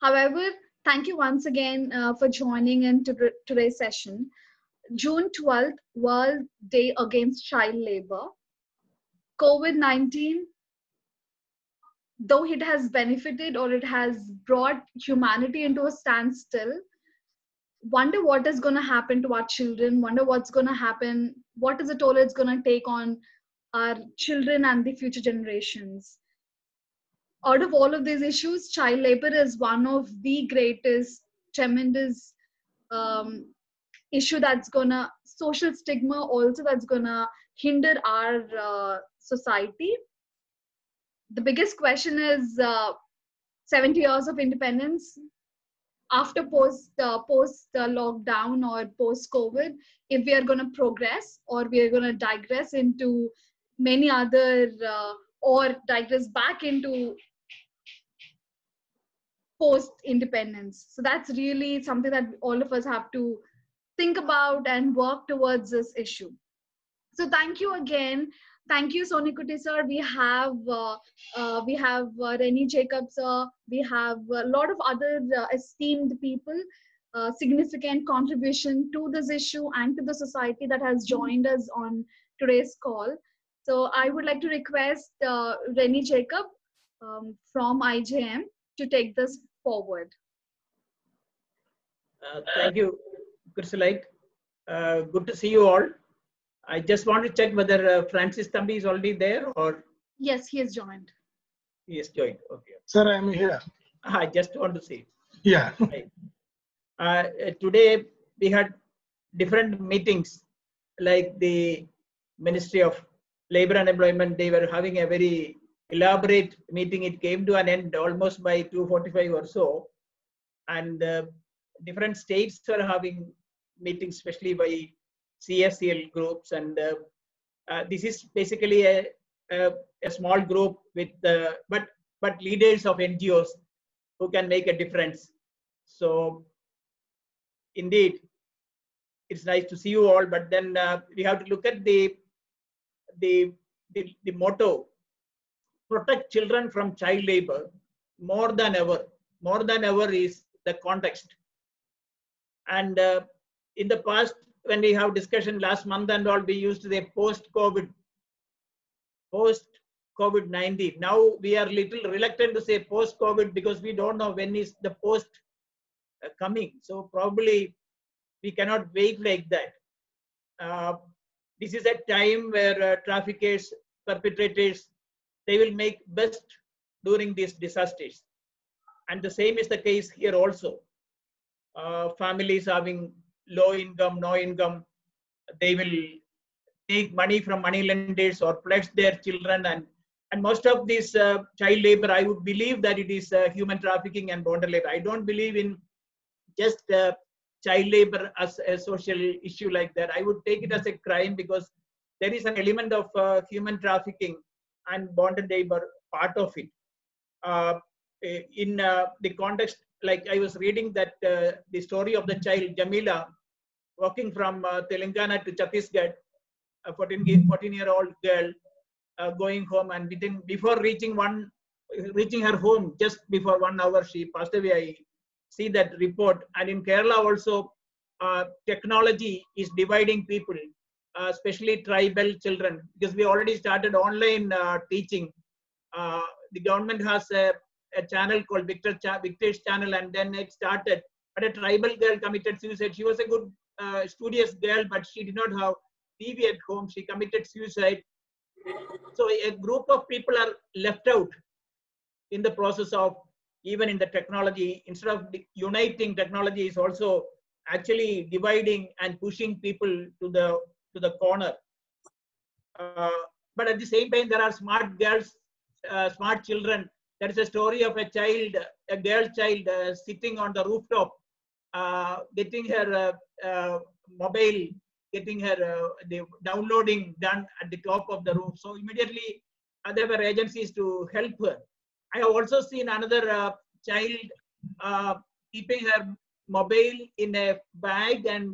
However, thank you once again for joining in today's session. June 12th, World Day Against Child Labor. COVID-19, though it has benefited or it has brought humanity into a standstill, wonder what is going to happen to our children, wonder what's going to happen, what is the toll it's going to take on our children and the future generations. Out of all of these issues, child labor is one of the greatest, tremendous um, issue that's gonna, social stigma also that's gonna hinder our society. The biggest question is 70 years of independence after post lockdown or post COVID, if we are going to progress or we are going to digress into many other or digress back into post independence. So that's really something that all of us have to think about and work towards this issue. So thank you again. Thank you, Sonikuti sir. We have Rennie Jacobs sir. We have a lot of other esteemed people, significant contribution to this issue and to the society that has joined us on today's call. So I would like to request Rennie Jacob from IJM to take this forward. Thank you, Chrysolite. Good to see you all. I just want to check whether Francis Thambi is already there or... Yes, he has joined. He has joined, okay. Sir, I am here. I just want to see. Yeah. Today we had different meetings, like the Ministry of Labor and Employment. They were having a very elaborate meeting. It came to an end almost by 2:45 or so. And different states are having meetings, especially by CSCL groups, and this is basically a small group with but leaders of NGOs who can make a difference. So indeed, it's nice to see you all, but then we have to look at the motto: protect children from child labor. More than ever is the context. And in the past, when we have discussion last month and all, we used to say post-COVID-19. Now we are little reluctant to say post-COVID because we don't know when is the post coming. So probably we cannot wait like that. This is a time where traffickers, perpetrators, they will make best during these disasters. And the same is the case here also. Families having low income, no income, they will take money from money lenders or pledge their children, and most of this child labor, I would believe that it is human trafficking and bonded labor. I don't believe in just child labor as a social issue like that. I would take it as a crime because there is an element of human trafficking and bonded labor part of it. In the context, like I was reading that the story of the child Jamila walking from Telangana to Chhattisgarh, a 14-year-old girl going home, and before reaching her home, just before 1 hour, she passed away. I see that report. And in Kerala also, technology is dividing people, especially tribal children, because we already started online teaching. The government has a channel called Victor's channel, and then it started. But a tribal girl committed suicide. She was a good studious girl, but she did not have TV at home. She committed suicide. So a group of people are left out in the process of, even in the technology, instead of uniting, technology is also actually dividing and pushing people to the corner. But at the same time, there are smart girls, smart children. There is a story of a girl child sitting on the rooftop, getting her mobile, getting her the downloading done at the top of the roof. So immediately there were agencies to help her. I have also seen another child keeping her mobile in a bag, and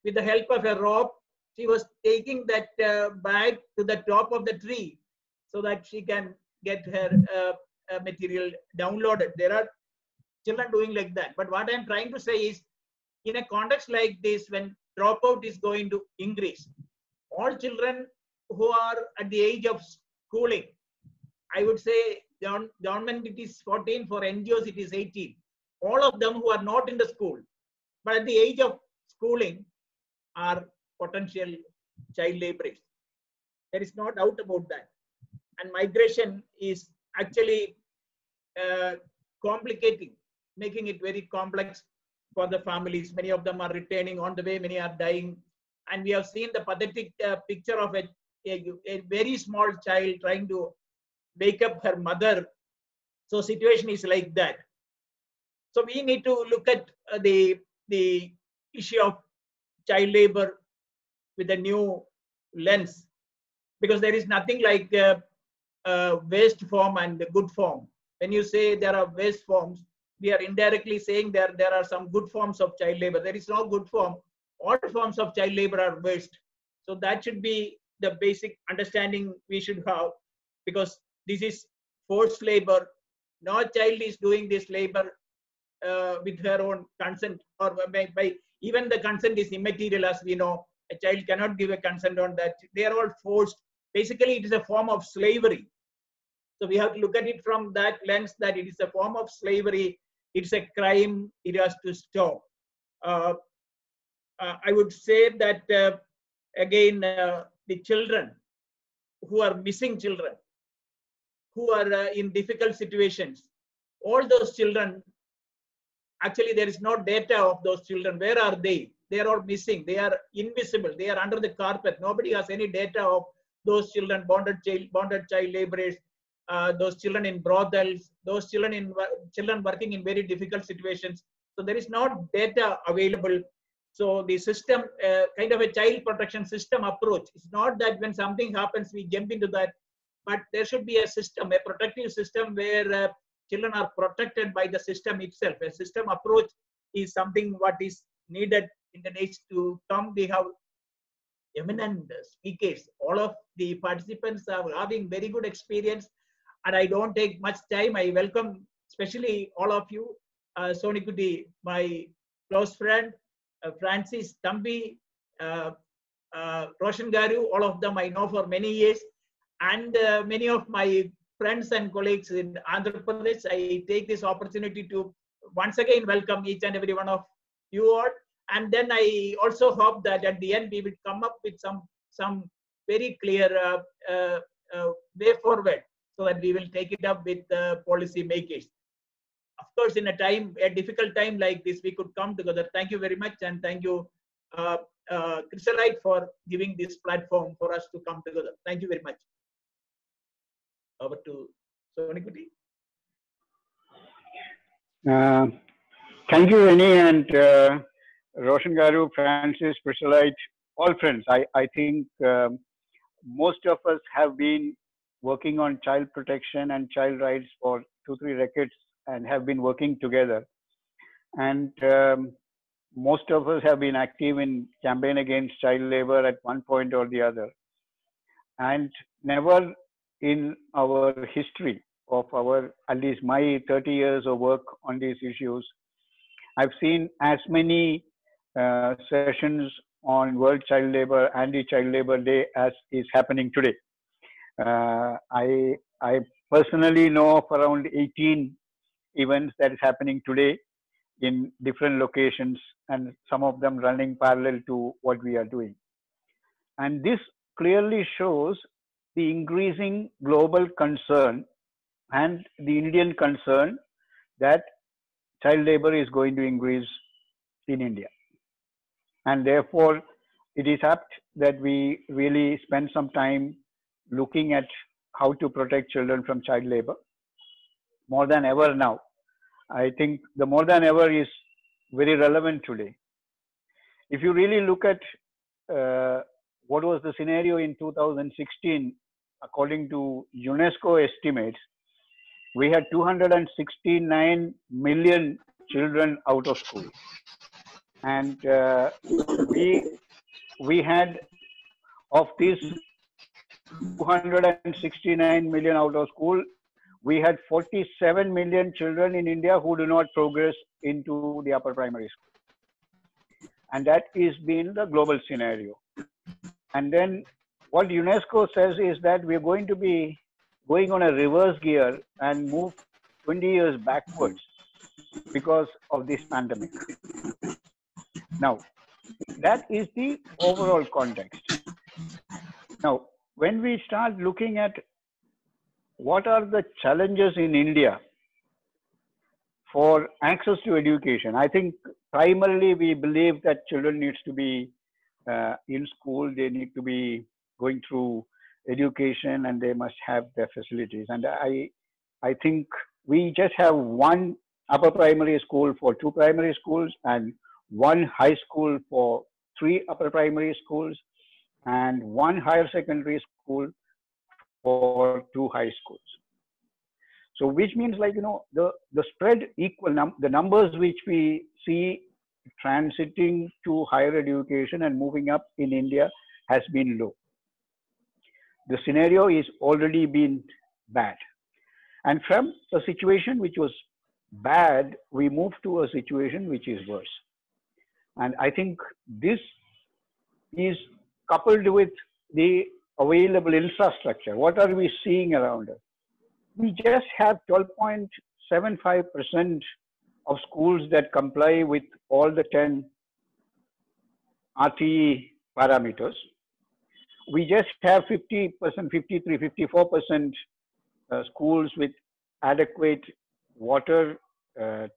with the help of a rope, she was taking that bag to the top of the tree so that she can get her material downloaded. There are children doing like that. But what I'm trying to say is, in a context like this, when dropout is going to increase, all children who are at the age of schooling, I would say government it is 14, for NGOs it is 18. All of them who are not in the school, but at the age of schooling, are potential child laborers. There is no doubt about that. And migration is actually complicating, making it very complex for the families. Many of them are returning on the way, many are dying. And we have seen the pathetic picture of a very small child trying to wake up her mother. So situation is like that. So we need to look at the issue of child labor with a new lens, because there is nothing like waste form and good form. When you say there are waste forms, we are indirectly saying there are some good forms of child labor. There is no good form. All forms of child labor are waste. So that should be the basic understanding we should have, because this is forced labor. No child is doing this labor with her own consent, or by even the consent is immaterial, as we know. A child cannot give a consent on that. They are all forced. Basically, it is a form of slavery. So we have to look at it from that lens, that it is a form of slavery. It's a crime. It has to stop. I would say that again, the children who are missing children, who are in difficult situations, all those children, actually there is no data of those children. Where are they? They are all missing. They are invisible. They are under the carpet. Nobody has any data of those children, bonded child laborers, those children in brothels, those children working in very difficult situations. So there is no data available. So the system, kind of a child protection system approach. It's not that when something happens, we jump into that, but there should be a system, a protective system where children are protected by the system itself. A system approach is something what is needed in the days to come. We have eminent speakers. All of the participants are having very good experience, and I don't take much time. I welcome especially all of you. Sonikuti, my close friend, Francis, Tambi, Roshan Garu, all of them I know for many years, and many of my friends and colleagues in Andhra Pradesh. I take this opportunity to once again welcome each and every one of you all. And then I also hope that at the end we will come up with some very clear way forward, so that we will take it up with policy makers. Of course, in a difficult time like this, we could come together. Thank you very much, and thank you, Chrysolite, for giving this platform for us to come together. Thank you very much. Over to Sonikuti. Thank you, Reni, and Roshan Garu, Francis, Chrysolite, all friends. I think most of us have been working on child protection and child rights for 2-3 decades and have been working together. And most of us have been active in campaign against child labor at one point or the other. And never in our history of at least my 30 years of work on these issues, I've seen as many sessions on World Child Labor, Anti-Child Labor Day as is happening today. I personally know of around 18 events that is happening today in different locations, and some of them running parallel to what we are doing. And this clearly shows the increasing global concern and the Indian concern that child labor is going to increase in India. And therefore, it is apt that we really spend some time looking at how to protect children from child labor more than ever now. I think the more than ever is very relevant today. If you really look at what was the scenario in 2016, according to UNESCO estimates, we had 269 million children out of school. And we had, of these 269 million out of school, we had 47 million children in India who do not progress into the upper primary school. And that is been the global scenario. And then what UNESCO says is that we're going to be going on a reverse gear and move 20 years backwards because of this pandemic. Now, that is the overall context. Now, when we start looking at what are the challenges in India for access to education, I think primarily we believe that children needs to be in school, they need to be going through education, and they must have their facilities. And I think we just have one upper primary school for 2 primary schools and one high school for 3 upper primary schools and one higher secondary school for 2 high schools. So which means, like, the spread equal, the numbers which we see transiting to higher education and moving up in India has been low. The scenario is already been bad. And from a situation which was bad, we moved to a situation which is worse. And I think this is coupled with the available infrastructure. What are we seeing around us? We just have 12.75% of schools that comply with all the 10 RTE parameters. We just have 50%, 53, 54% schools with adequate water,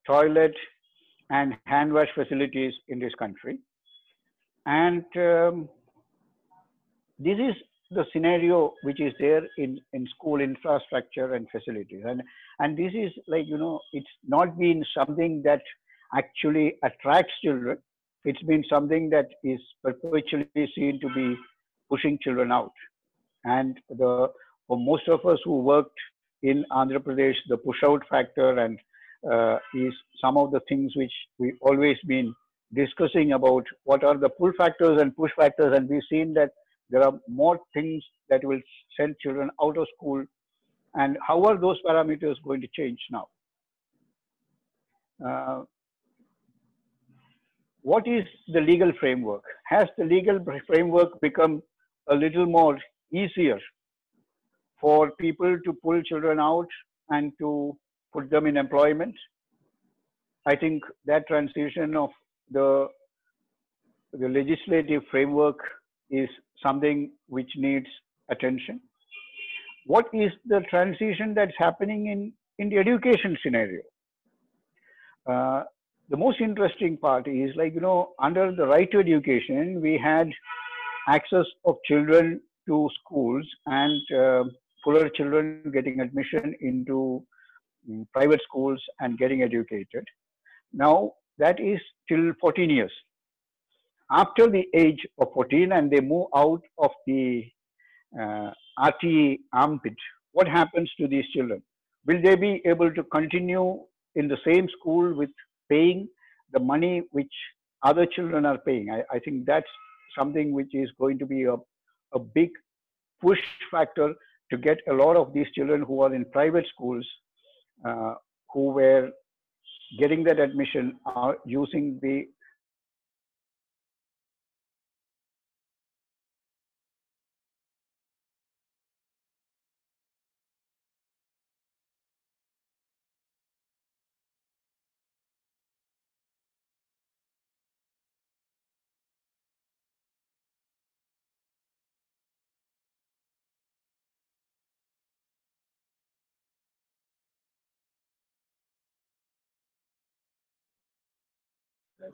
toilet, and hand wash facilities in this country. And this is the scenario which is there in school infrastructure and facilities. And this is, like, it's not been something that actually attracts children. It's been something that is perpetually seen to be pushing children out. And for most of us who worked in Andhra Pradesh, the push out factor and is some of the things which we always been discussing about what are the pull factors and push factors. And we've seen that there are more things that will send children out of school. And how are those parameters going to change now? What is the legal framework? Has the legal framework become a little more easier for people to pull children out and to put them in employment? I think that transition of the legislative framework is something which needs attention. What is the transition that's happening in the education scenario? The most interesting part is, like, under the right to education, we had access of children to schools and poorer children getting admission into private schools and getting educated. Now that is till 14 years. After the age of 14 and they move out of the RTE armpit, what happens to these children? Will they be able to continue in the same school with paying the money which other children are paying? I think that's something which is going to be a big push factor to get a lot of these children who are in private schools, who were getting that admission, are using the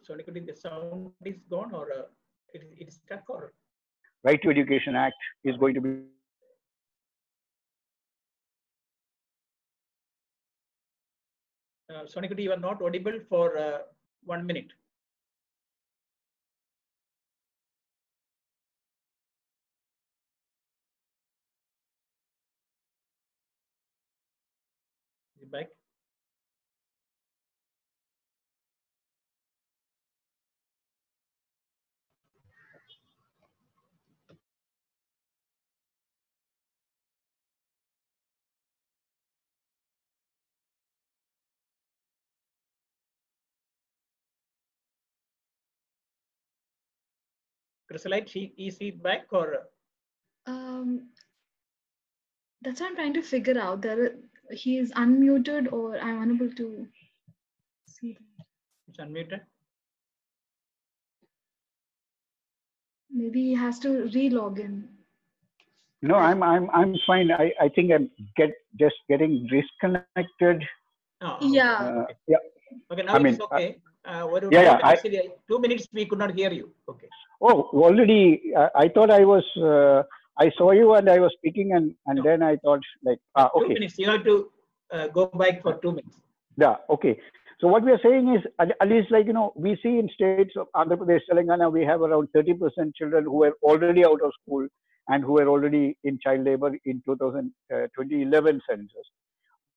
Sonikudi, the sound is gone, or it is stuck, or? Right to Education Act is going to be Sonikudi, you are not audible for 1 minute. Is it back? Chrysolite, is he back or? Um, that's what I'm trying to figure out. He is unmuted, or I'm unable to see that. It's unmuted. Maybe he has to re-log in. No, I'm fine. I think I'm just getting disconnected. Oh, Yeah. okay. Yeah. Okay, now I it mean, is okay. yeah. Actually, 2 minutes we could not hear you. Okay. Oh, already. I thought I was. I saw you and I was speaking, and No, then I thought like, no, two okay. minutes. You have to go back for 2 minutes. Yeah. Okay. So what we are saying is, at least like we see in states of Andhra Pradesh, Telangana, we have around 30% children who are already out of school and who are already in child labor in 2011 census,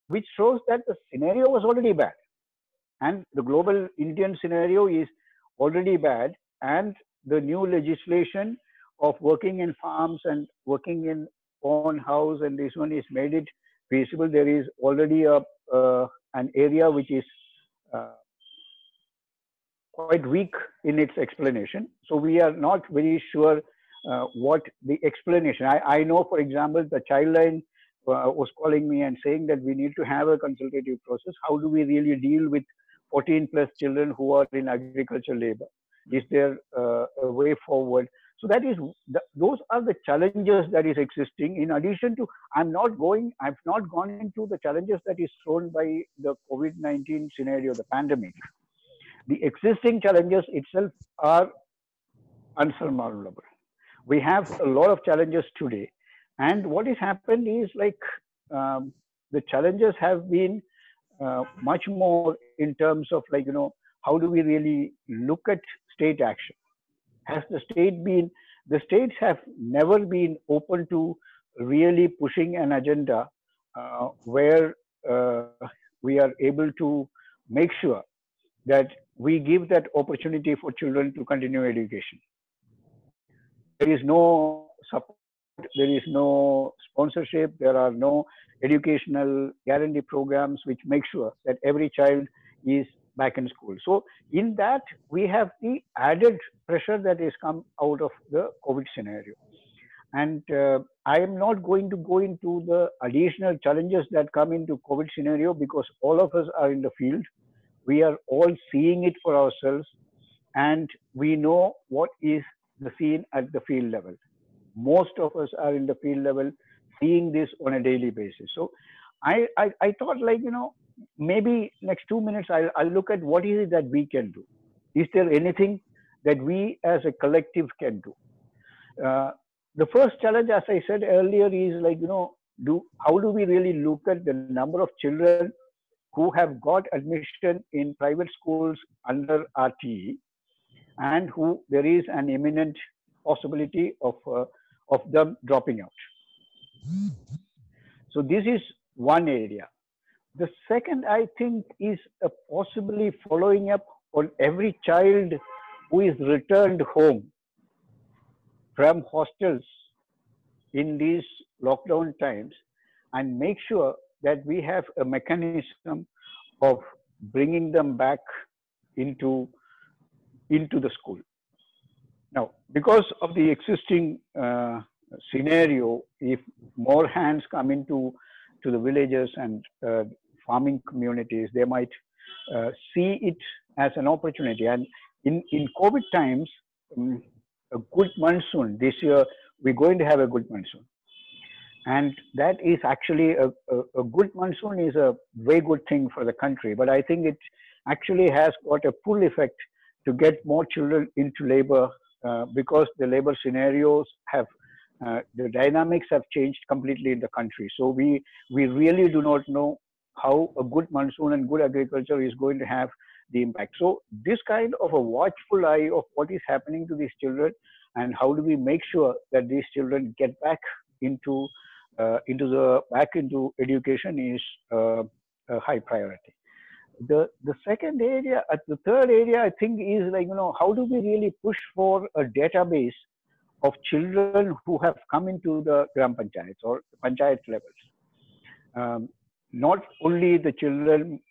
which shows that the scenario was already bad. And the global Indian scenario is already bad. And the new legislation of working in farms and working in own house, and this one is made it feasible. There is already an area which is uh, quite weak in its explanation. So we are not very sure what the explanation. I know, for example, the Childline was calling me and saying that we need to have a consultative process. How do we really deal with 14 plus children who are in agricultural labor? Is there a way forward? So that is those are the challenges that is existing. In addition to, I've not gone into the challenges that is thrown by the COVID-19 scenario, the pandemic. The existing challenges itself are unsurmountable. We have a lot of challenges today, and what has happened is like the challenges have been much more in terms of like how do we really look at state action? Has the states have never been open to really pushing an agenda where we are able to make sure that we give that opportunity for children to continue education. There is no support, there is no sponsorship, there are no educational guarantee programs which make sure that every child is back in school. So, in that, we have the added pressure that has come out of the COVID scenario. And I am not going to go into the additional challenges that come into COVID scenario because all of us are in the field. We are all seeing it for ourselves, and we know what is the scene at the field level. Most of us are in the field level seeing this on a daily basis. So I thought like maybe next 2 minutes I'll look at what is it that we can do. Is there anything that we as a collective can do? The first challenge, as I said earlier, is like how do we really look at the number of children who have got admission in private schools under RTE, and who there is an imminent possibility of them dropping out. So this is one area. The second, I think, is possibly following up on every child who is returned home from hostels in these lockdown times, and make sure that we have a mechanism of bringing them back into the school. Now, because of the existing scenario, if more hands come into the villages and farming communities, they might see it as an opportunity. And in COVID times, a good monsoon this year, we're going to have a good monsoon. And that is actually a good monsoon is a very good thing for the country. But I think it actually has got a pull effect to get more children into labor because the labor scenarios have, the dynamics have changed completely in the country. So we really do not know how a good monsoon and good agriculture is going to have the impact. So this kind of a watchful eye of what is happening to these children and how do we make sure that these children get back into education is a high priority. The second area, the third area, I think is like how do we really push for a database of children who have come into the gram panchayats or panchayat levels. Not only the children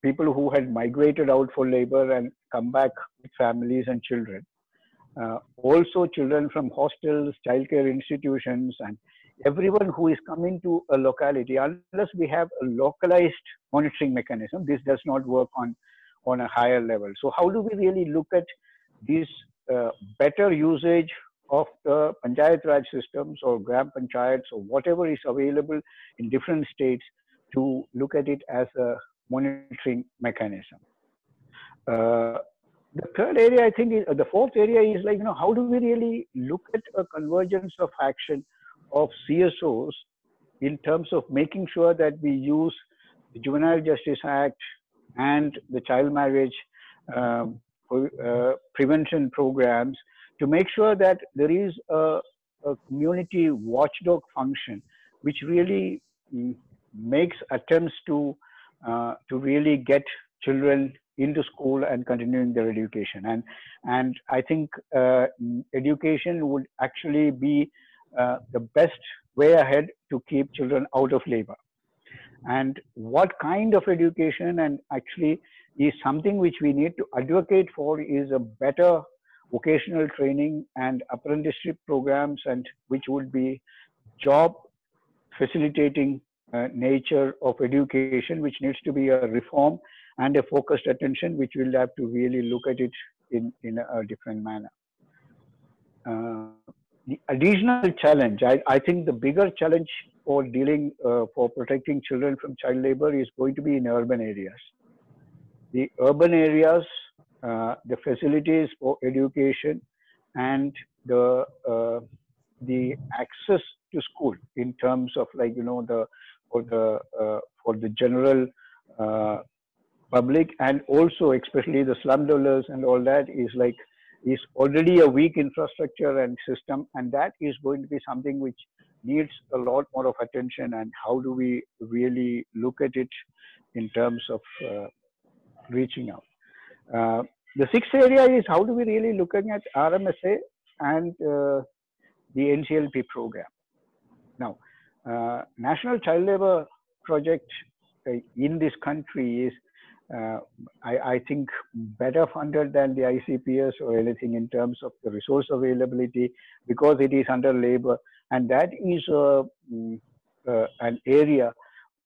people who had migrated out for labor and come back with families and children, Also children from hostels, childcare institutions, and everyone who is coming to a locality. Unless we have a localized monitoring mechanism, this does not work on a higher level. So how do we really look at these better usage of the Panchayat Raj systems or Gram Panchayats or whatever is available in different states to look at it as a monitoring mechanism? Uh, the third area, I think, is the fourth area is like, how do we really look at a convergence of action of CSOs in terms of making sure that we use the Juvenile Justice Act and the child marriage prevention programs to make sure that there is a community watchdog function which really makes attempts to really get children into school and continuing their education. And I think education would actually be the best way ahead to keep children out of labor. And what kind of education, and actually is something which we need to advocate for, is a better vocational training and apprenticeship programs, and which would be job facilitating nature of education, which needs to be a reform and a focused attention, which we'll have to really look at it in a different manner. The additional challenge, I think the bigger challenge for dealing, for protecting children from child labor is going to be in urban areas. The urban areas, the facilities for education and the access to school in terms of, like, for the general public, and also especially the slum dwellers and all that, is already a weak infrastructure and system, and that is going to be something which needs a lot more of attention. And how do we really look at it in terms of reaching out? The sixth area is how do we really looking at RMSA and the NCLP program. Now, National Child Labor Project in this country is, I think, better funded than the ICPS or anything in terms of the resource availability, because it is under labor, and that is an area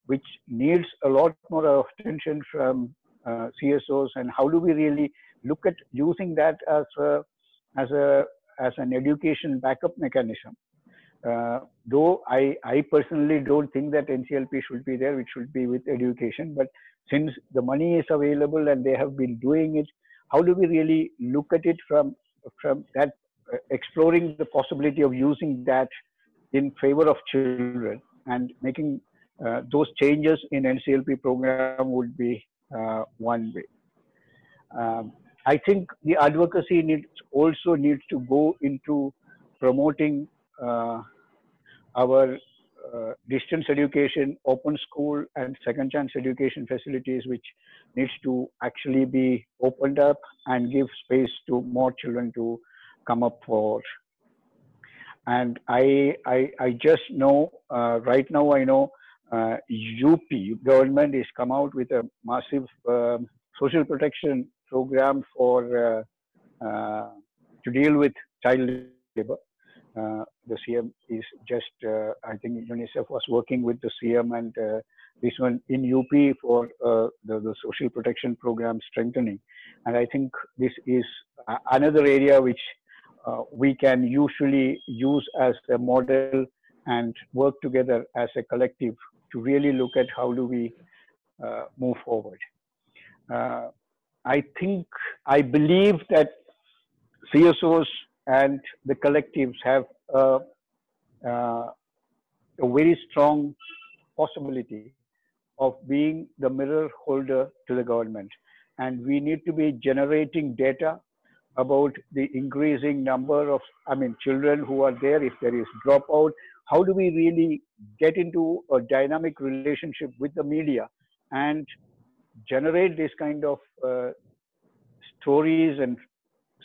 which needs a lot more attention from CSOs. And how do we really look at using that as an education backup mechanism? Though I personally don't think that NCLP should be there, which should be with education, but since the money is available and they have been doing it, how do we really look at it from that, exploring the possibility of using that in favor of children, and making those changes in NCLP program would be one way. I think the advocacy also needs to go into promoting our distance education, open school, and second chance education facilities, which needs to actually be opened up and give space to more children to come up forward. And I just know, right now I know UP government has come out with a massive social protection program for to deal with child labor. The CM is just, I think UNICEF was working with the CM and this one in UP for the social protection program strengthening. And I think this is another area which we can usually use as a model and work together as a collective to really look at how do we move forward. I believe that CSOs and the collectives have a very strong possibility of being the mirror holder to the government. And we need to be generating data about the increasing number of, children who are there. If there is dropout, how do we really get into a dynamic relationship with the media and generate this kind of stories and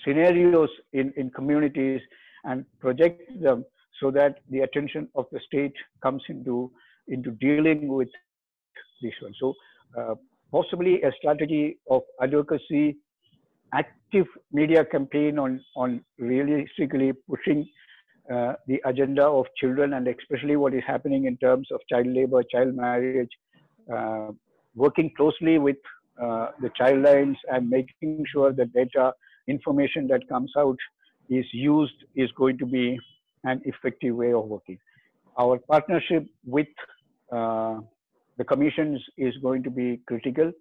scenarios in communities and project them so that the attention of the state comes into dealing with this one. So possibly a strategy of advocacy active media campaign on realistically pushing the agenda of children, and especially what is happening in terms of child labor, child marriage, uh, working closely with the child lines and making sure that data information that comes out is used is going to be an effective way of working. Our partnership with uh, the commissions is going to be critical.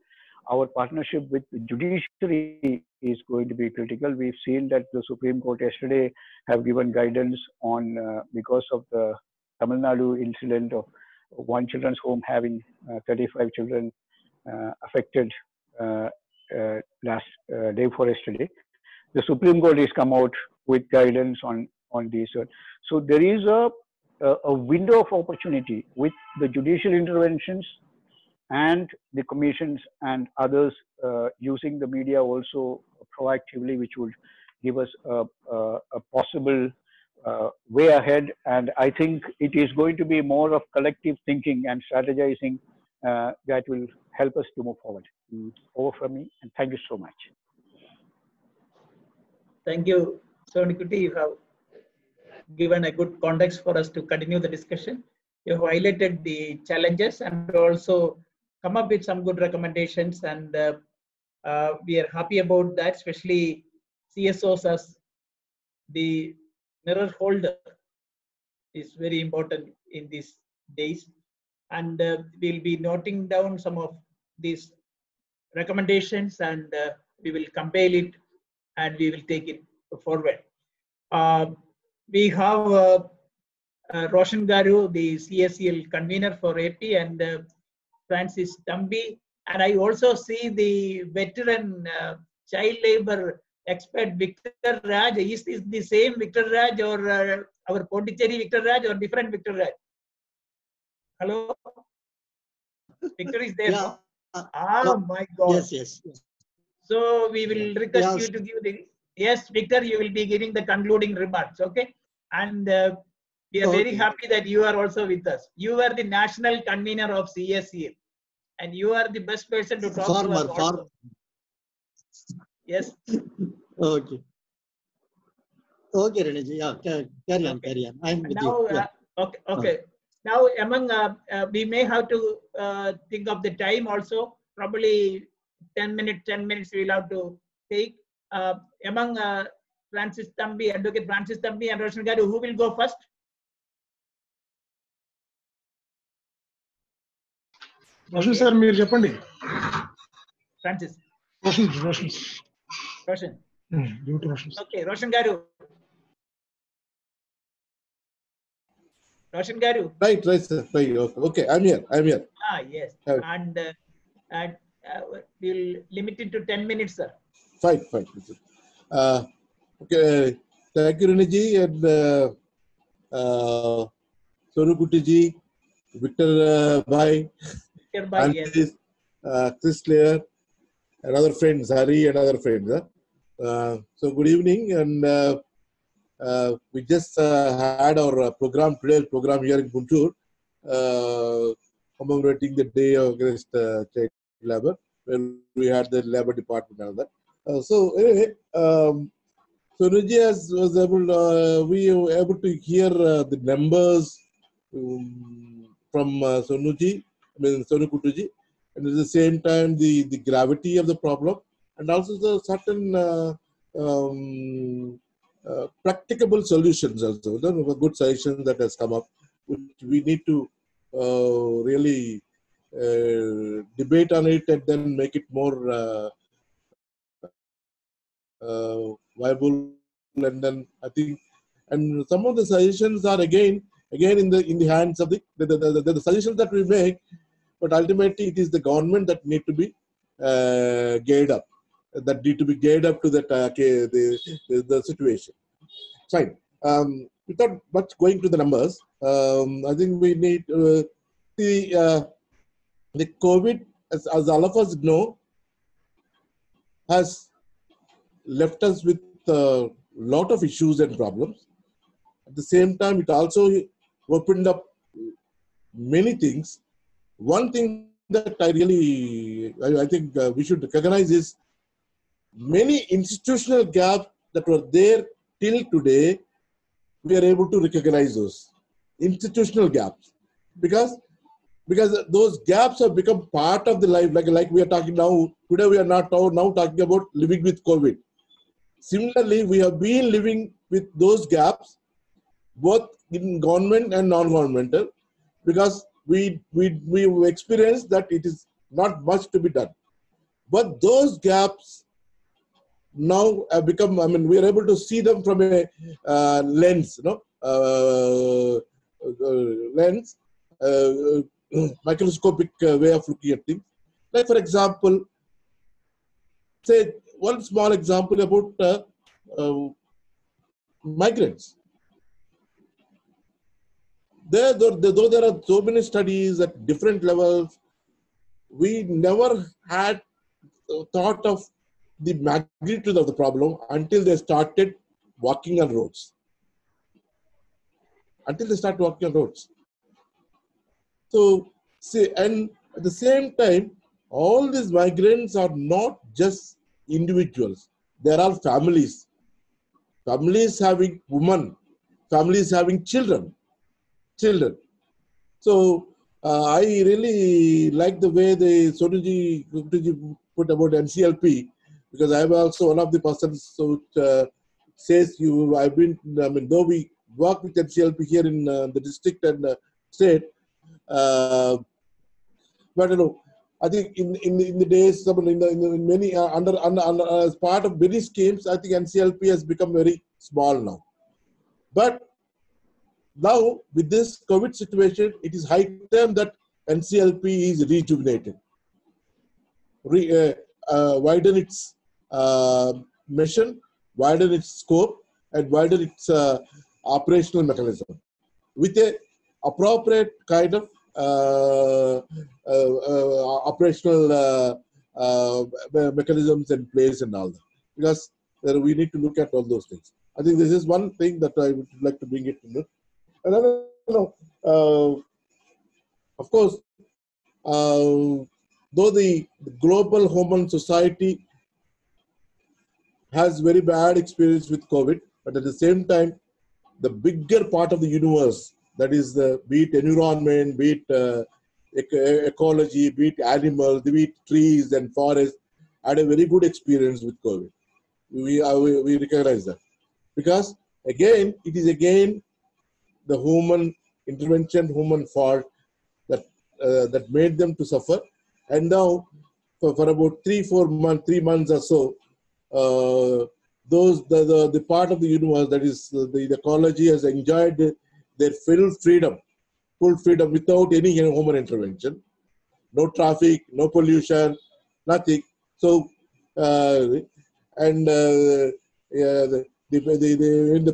Our partnership with the judiciary is going to be critical. We've seen that the Supreme Court yesterday have given guidance on because of the Tamil Nadu incident of one children's home having 35 children affected uh, last day for yesterday. The Supreme Court has come out with guidance on these. So there is a window of opportunity with the judicial interventions and the commissions and others using the media also proactively, which would give us a possible way ahead. And I think it is going to be more of collective thinking and strategizing that will help us to move forward. Over from me, and thank you so much. Thank you, Sonikuti. You have given a good context for us to continue the discussion. You have highlighted the challenges and also come up with some good recommendations, and we are happy about that, especially CSOs as the mirror holder is very important in these days. And we'll be noting down some of these recommendations, and we will compile it and we will take it forward. We have Roshan Garu, the CSEL convener for AP, and Francis Tambi. And I also see the veteran child labor expert Victor Raj. Is this the same Victor Raj, or our Pondicherry Victor Raj, or different Victor Raj? Hello? Victor is there. Yeah. My God. Yes. So we will request you to give the, yes, Victor, you will be giving the concluding remarks, okay? And we are very happy that you are also with us. You are the national convener of CSEL, and you are the best person to talk to us also. Yes. Okay, Reneji. Yeah, carry on. I'm with now, you. Yeah. Okay. Now, among we may have to think of the time also. Probably 10 minutes we'll have to take. Among Francis Tambi, Advocate Francis Tambi, and Roshan Garu, who will go first? Roshan sir, మీరు చెప్పండి. Francis. Roshan. Okay, Roshan Garu. Roshan Garu. Right, sir. Right. Okay, I'm here. Yes. And we'll limit it to 10 minutes, sir. Fine. Okay. Thank you, Reneji, and Sonikuti ji, Victor Bhai, and yes. Chris Clare, and other friends, Hari and other friends. So good evening, and we just had our program here in Guntur, commemorating the day against child labor, where we had the labor department and all that. So anyway, so Reneji was able, we were able to hear the numbers from Sonikuti ji, and at the same time the gravity of the problem, and also the certain practicable solutions also, a good solution that has come up, which we need to really debate on it and then make it more viable. And then I think, and some of the suggestions are again in the hands of the suggestions that we make, but ultimately it is the government that need to be geared up. That need to be geared up to that the situation. Fine. Without much going to the numbers, I think we need the COVID, as all of us know, has left us with a lot of issues and problems. At the same time, it also opened up many things. One thing that I think we should recognize is many institutional gaps that were there till today, we are able to recognize those institutional gaps because those gaps have become part of the life. Like we are talking now today, we are not now talking about living with COVID. Similarly, we have been living with those gaps both in government and non-governmental because we experienced that it is not much to be done. But those gaps now have become, I mean, we are able to see them from a lens, lens, microscopic way of looking at things. Like, for example, say one small example about migrants. Though there are so many studies at different levels, we never had thought of the magnitude of the problem until they started walking on roads. So, see, and at the same time, all these migrants are not just individuals. There are families. Families having women, families having children. So, I really like the way the Sonuji put about NCLP, because I'm also one of the persons who says though we work with NCLP here in the district and state, but I think in the days, in many under as part of many schemes, I think NCLP has become very small now. But now with this COVID situation, it is high time that NCLP is rejuvenated, widen its mission, widen its scope, and widen its operational mechanism with a appropriate kind of operational mechanisms in place and all that. Because we need to look at all those things. I think this is one thing that I would like to bring it to note. And of course, though the global human society has very bad experience with COVID, but at the same time, the bigger part of the universe, that is be it environment, be it ecology, be it animals, be it trees and forests, had a very good experience with COVID. We recognize that. Because again, it is again the human intervention, human fault that made them to suffer. And now, for about 3 months or so, the part of the universe, that is the ecology, has enjoyed their full freedom without any human intervention. No traffic, no pollution, nothing. So, in the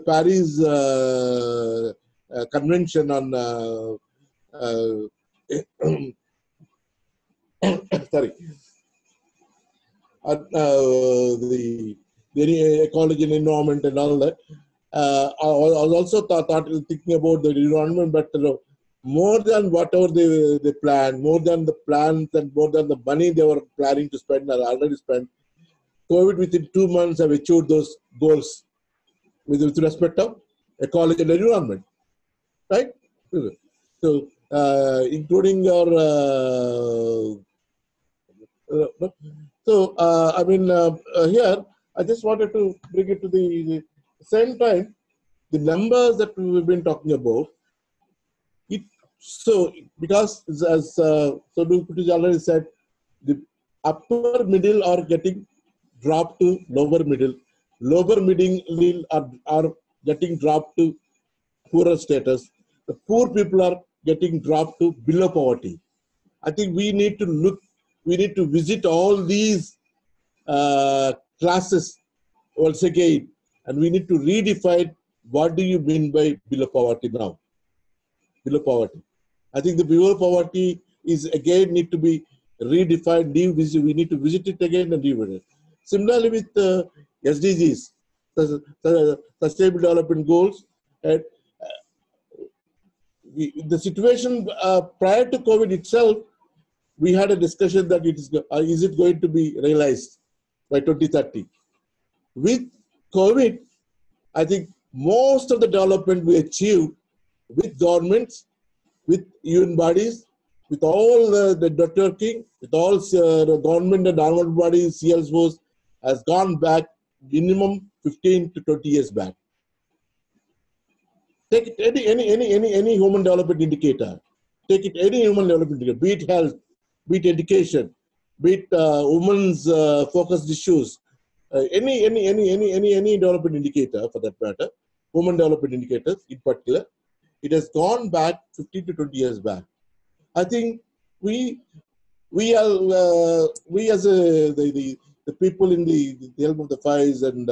Paris Convention on sorry, the ecology and environment and all that. I was also thinking about the environment, but more than whatever they planned, more than the plans and more than the money they were planning to spend or already spent, COVID within 2 months have achieved those goals with respect to ecology and environment, right? So, including your here I just wanted to bring it to the same time, the numbers that we've been talking about. So because as Sonuji already said, the upper middle are getting dropped to lower middle are getting dropped to poorer status. The poor people are getting dropped to below poverty. I think we need to visit all these classes once again, and we need to redefine what do you mean by below poverty now. Below poverty. I think the below poverty is again need to be redefined. We need to visit it again and revisit it. Similarly with SDGs, Sustainable Development Goals, and the situation prior to COVID itself, we had a discussion that is it going to be realized by 2030? with COVID, I think most of the development we achieved with governments, with UN bodies, with all the networking, with all the government and armed bodies, CL's force, has gone back minimum 15 to 20 years back. Take it any human development indicator. Take it any human development indicator, be it health, be it education, be it women's focused issues, any development indicator for that matter, women development indicators in particular, it has gone back 15 to 20 years back. I think we as the people in the helm of the files and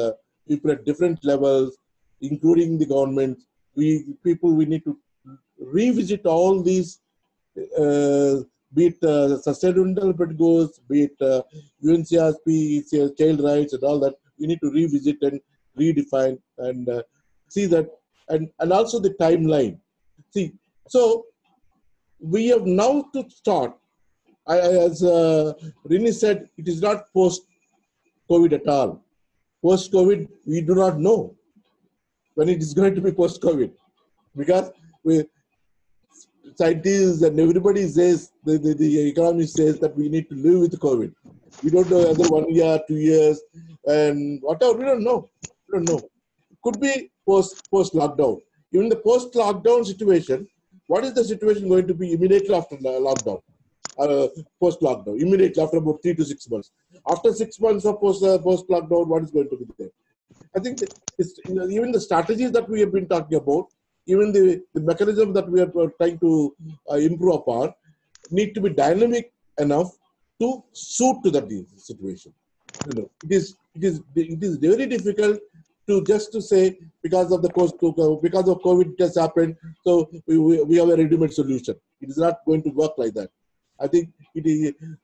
people at different levels, including the government, we need to revisit all these, be it sustainable development goals, be it UNCRP, child rights and all that. We need to revisit and redefine and see that, and also the timeline. See, so we have now to start. As Rini said, it is not post-COVID at all. Post-COVID, we do not know when it is going to be post-COVID, because scientists and everybody says, the economy says that we need to live with COVID. We don't know whether 1 year, 2 years, and whatever, we don't know. We don't know. It could be post-lockdown. Even the post-lockdown situation, what is the situation going to be immediately after the lockdown? Post-lockdown, immediately after about 3 to 6 months. After 6 months of post-lockdown, what is going to be there? I think even the strategies that we have been talking about, even the mechanism that we are trying to improve upon, need to be dynamic enough to suit to that situation. It is very difficult to just to say because of COVID it has happened, so we have a ready-made solution. It is not going to work like that. I think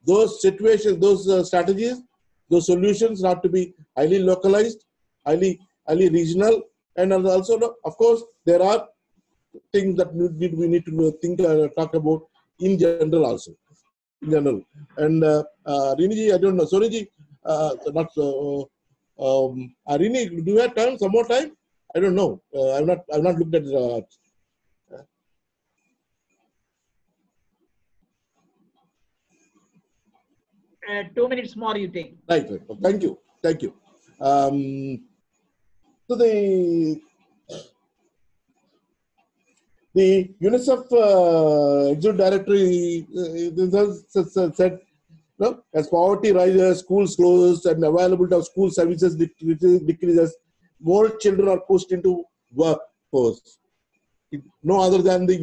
those situations, those strategies, those solutions have to be highly localized, highly regional, and also, of course, there are things that we need to talk about in general also. In general, and Rini, I don't know. Sorry, Rini, do you have time? Some more time? I don't know. I've not looked at it. 2 minutes more you take. Right. Thank you. So the UNICEF Executive Director said, no, as poverty rises, schools close, and availability of school services decreases, more children are pushed into workforce. No other than the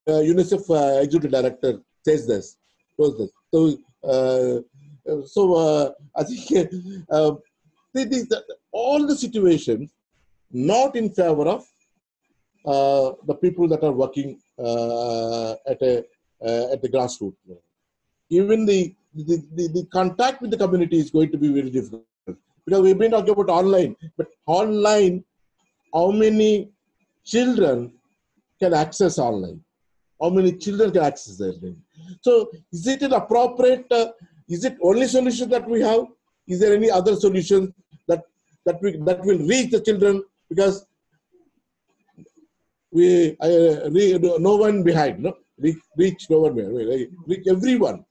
UNICEF Executive Director says this. So I think all the situations not in favor of the people that are working at the grassroots. Even the contact with the community is going to be very difficult, because we've been talking about online, but online, how many children can access online? How many children can access their learning? So is it an appropriate, is it only solution that we have? Is there any other solution that will reach the children? Because no one behind, no? Reach no one behind, reach everyone.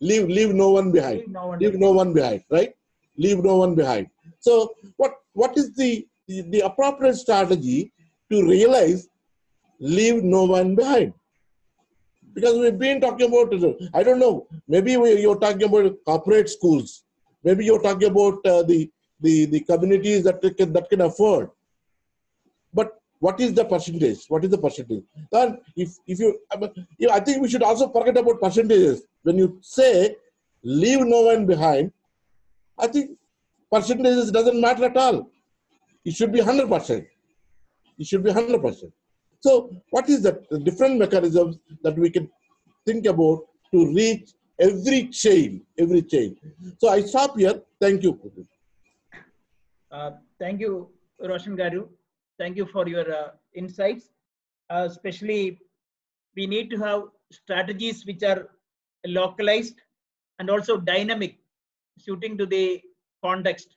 Leave no one behind. Leave no one behind, right? Leave no one behind. So what is the appropriate strategy to realize leave no one behind? Because we've been talking about, I don't know, maybe you're talking about corporate schools. Maybe you're talking about the communities that can afford. But what is the percentage? What is the percentage? Then I think we should also forget about percentages. When you say leave no one behind, I think percentages doesn't matter at all. It should be 100%. It should be 100%. So what is the different mechanisms that we can think about to reach every chain? So I stop here. Thank you. Thank you, Roshan Garu. Thank you for your insights. Especially, we need to have strategies which are localized and also dynamic, suiting to the context.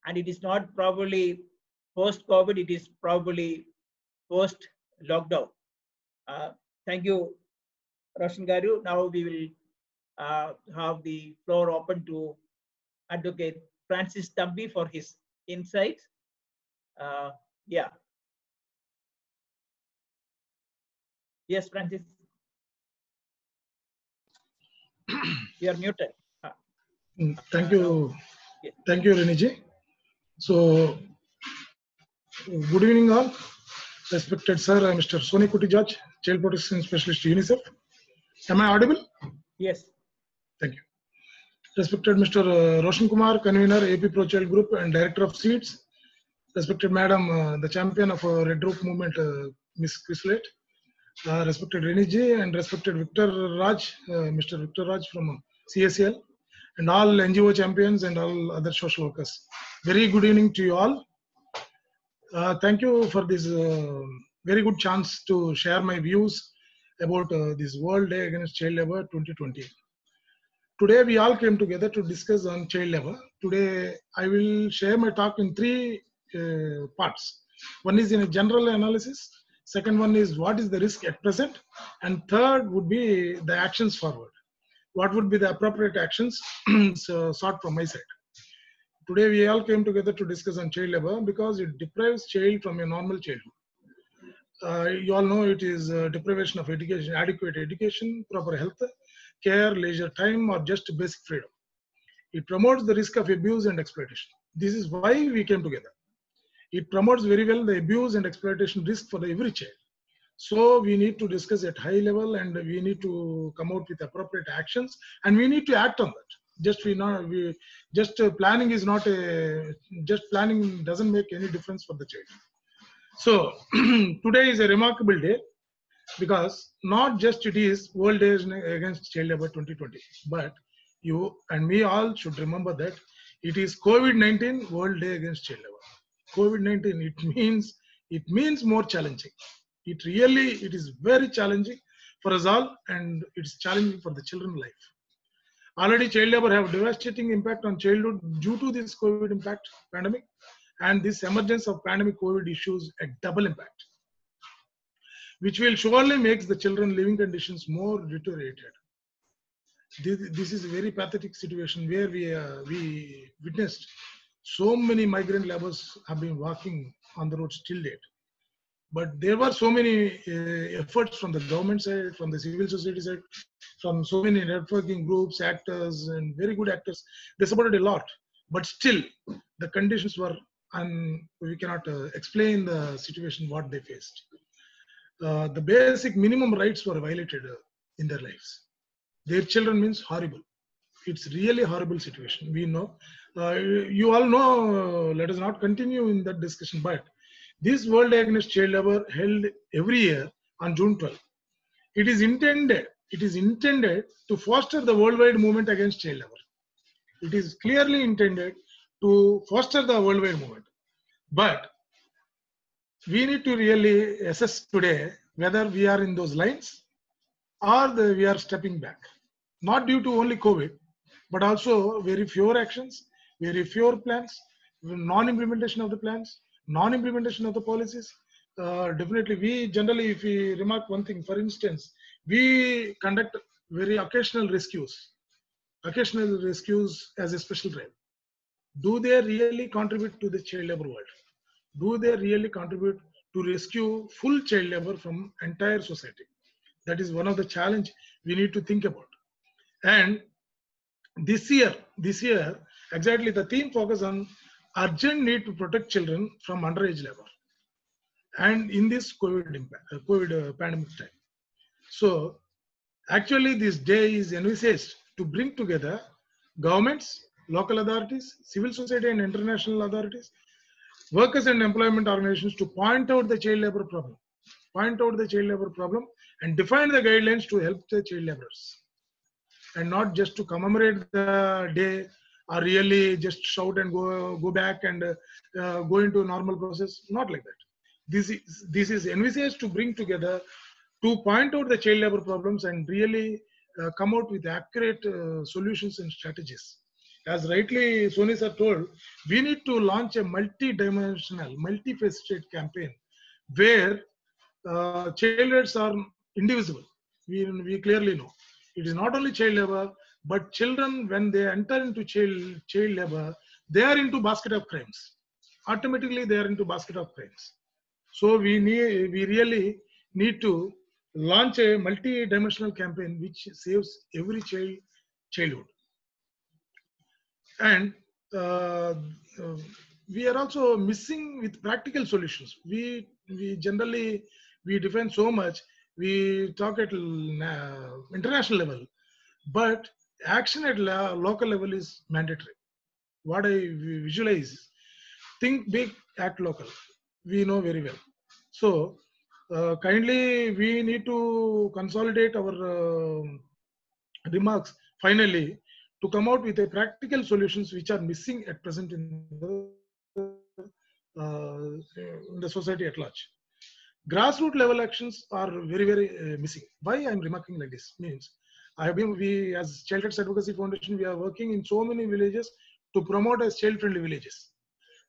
and it is not probably post-COVID, it is probably post-lockdown. Thank you, Roshan Garu. Now we will have the floor open to Advocate Francis Thambi for his insights. Yeah. Yes, Francis. You are muted. Thank you. Yes. Thank you, Reniji. So, good evening all. Respected sir, I am Mr. Soni Kutijaj, Child Protection Specialist, UNICEF. Am I audible? Yes. Thank you. Respected Mr. Roshan Kumar, Convener, AP Pro Child Group and Director of SEEDS. Respected Madam, the champion of Red Rope Movement, Miss Chrislet. Respected Reniji and respected Victor Raj, Mr. Victor Raj from CSL, and all NGO champions and all other social workers. Very good evening to you all. Thank you for this very good chance to share my views about this World Day Against Child Labor 2020. Today we all came together to discuss on child labor. Today I will share my talk in three parts. One is in a general analysis. Second one is what is the risk at present. And third would be the actions forward. What would be the appropriate actions sought from my side. Today we all came together to discuss on child labor because it deprives child from a normal childhood. You all know it is deprivation of education, adequate education, proper health, care, leisure time, or just basic freedom. It promotes the risk of abuse and exploitation. This is why we came together. It promotes very well the abuse and exploitation risk for every child. So we need to discuss at high level, and we need to come out with appropriate actions, and we need to act on that. Just planning is not just planning doesn't make any difference for the child. So today is a remarkable day because not just it is World Day Against Child Labor 2020, but you and me all should remember that it is COVID-19 World Day Against Child Labor. COVID-19, it means more challenging. It is very challenging for us all, and it's challenging for the children life. Already child labor have devastating impact on childhood due to this COVID pandemic, and this emergence of pandemic COVID issues a double impact, which will surely make the children living conditions more deteriorated. This is a very pathetic situation where we witnessed so many migrant laborers have been walking on the roads till date. But there were so many efforts from the government side, from the civil society side, from so many networking groups, actors, and very good actors. They supported a lot. But still, the conditions were, we cannot explain the situation, what they faced. The basic minimum rights were violated in their lives. Their children means horrible. It's really a horrible situation. We know. You all know, let us not continue in that discussion, but this World Day Against Child Labor held every year on June 12. It is intended to foster the worldwide movement against child labor. It is clearly intended to foster the worldwide movement. But we need to really assess today whether we are in those lines or we are stepping back. Not due to only COVID, but also very fewer actions, very fewer plans, non-implementation of the plans, non-implementation of the policies. Definitely, we generally, if we remark one thing, for instance, we conduct very occasional rescues as a special drive. Do they really contribute to the child labor world? Do they really contribute to rescue full child labor from entire society? That is one of the challenge we need to think about. And this year, exactly the theme focus on urgent need to protect children from underage labor, and in this COVID pandemic time. So actually this day is envisaged to bring together governments, local authorities, civil society and international authorities, workers and employment organizations to point out the child labor problem, and define the guidelines to help the child laborers. And not just to commemorate the day or really just shout and go back and go into a normal process. Not like that. This is envisaged to bring together, to point out the child labor problems and really come out with accurate solutions and strategies. As rightly Soni sir told, we need to launch a multi-dimensional, multifaceted campaign where child rates are indivisible. We clearly know it is not only child labor, but children, when they enter into child labor, they are into basket of crimes. Automatically, they are into basket of crimes. So we really need to launch a multi-dimensional campaign which saves every childhood. And uh, uh, we are also missing with practical solutions. We generally we defend so much. We talk at international level, but action at local level is mandatory. What I visualize, think big, act local. We know very well. So kindly we need to consolidate our remarks finally to come out with a practical solutions which are missing at present in the society at large. Grassroots level actions are very missing. Why I'm remarking like this means I have been, we as Child Rights Advocacy Foundation, we are working in so many villages to promote as child-friendly villages.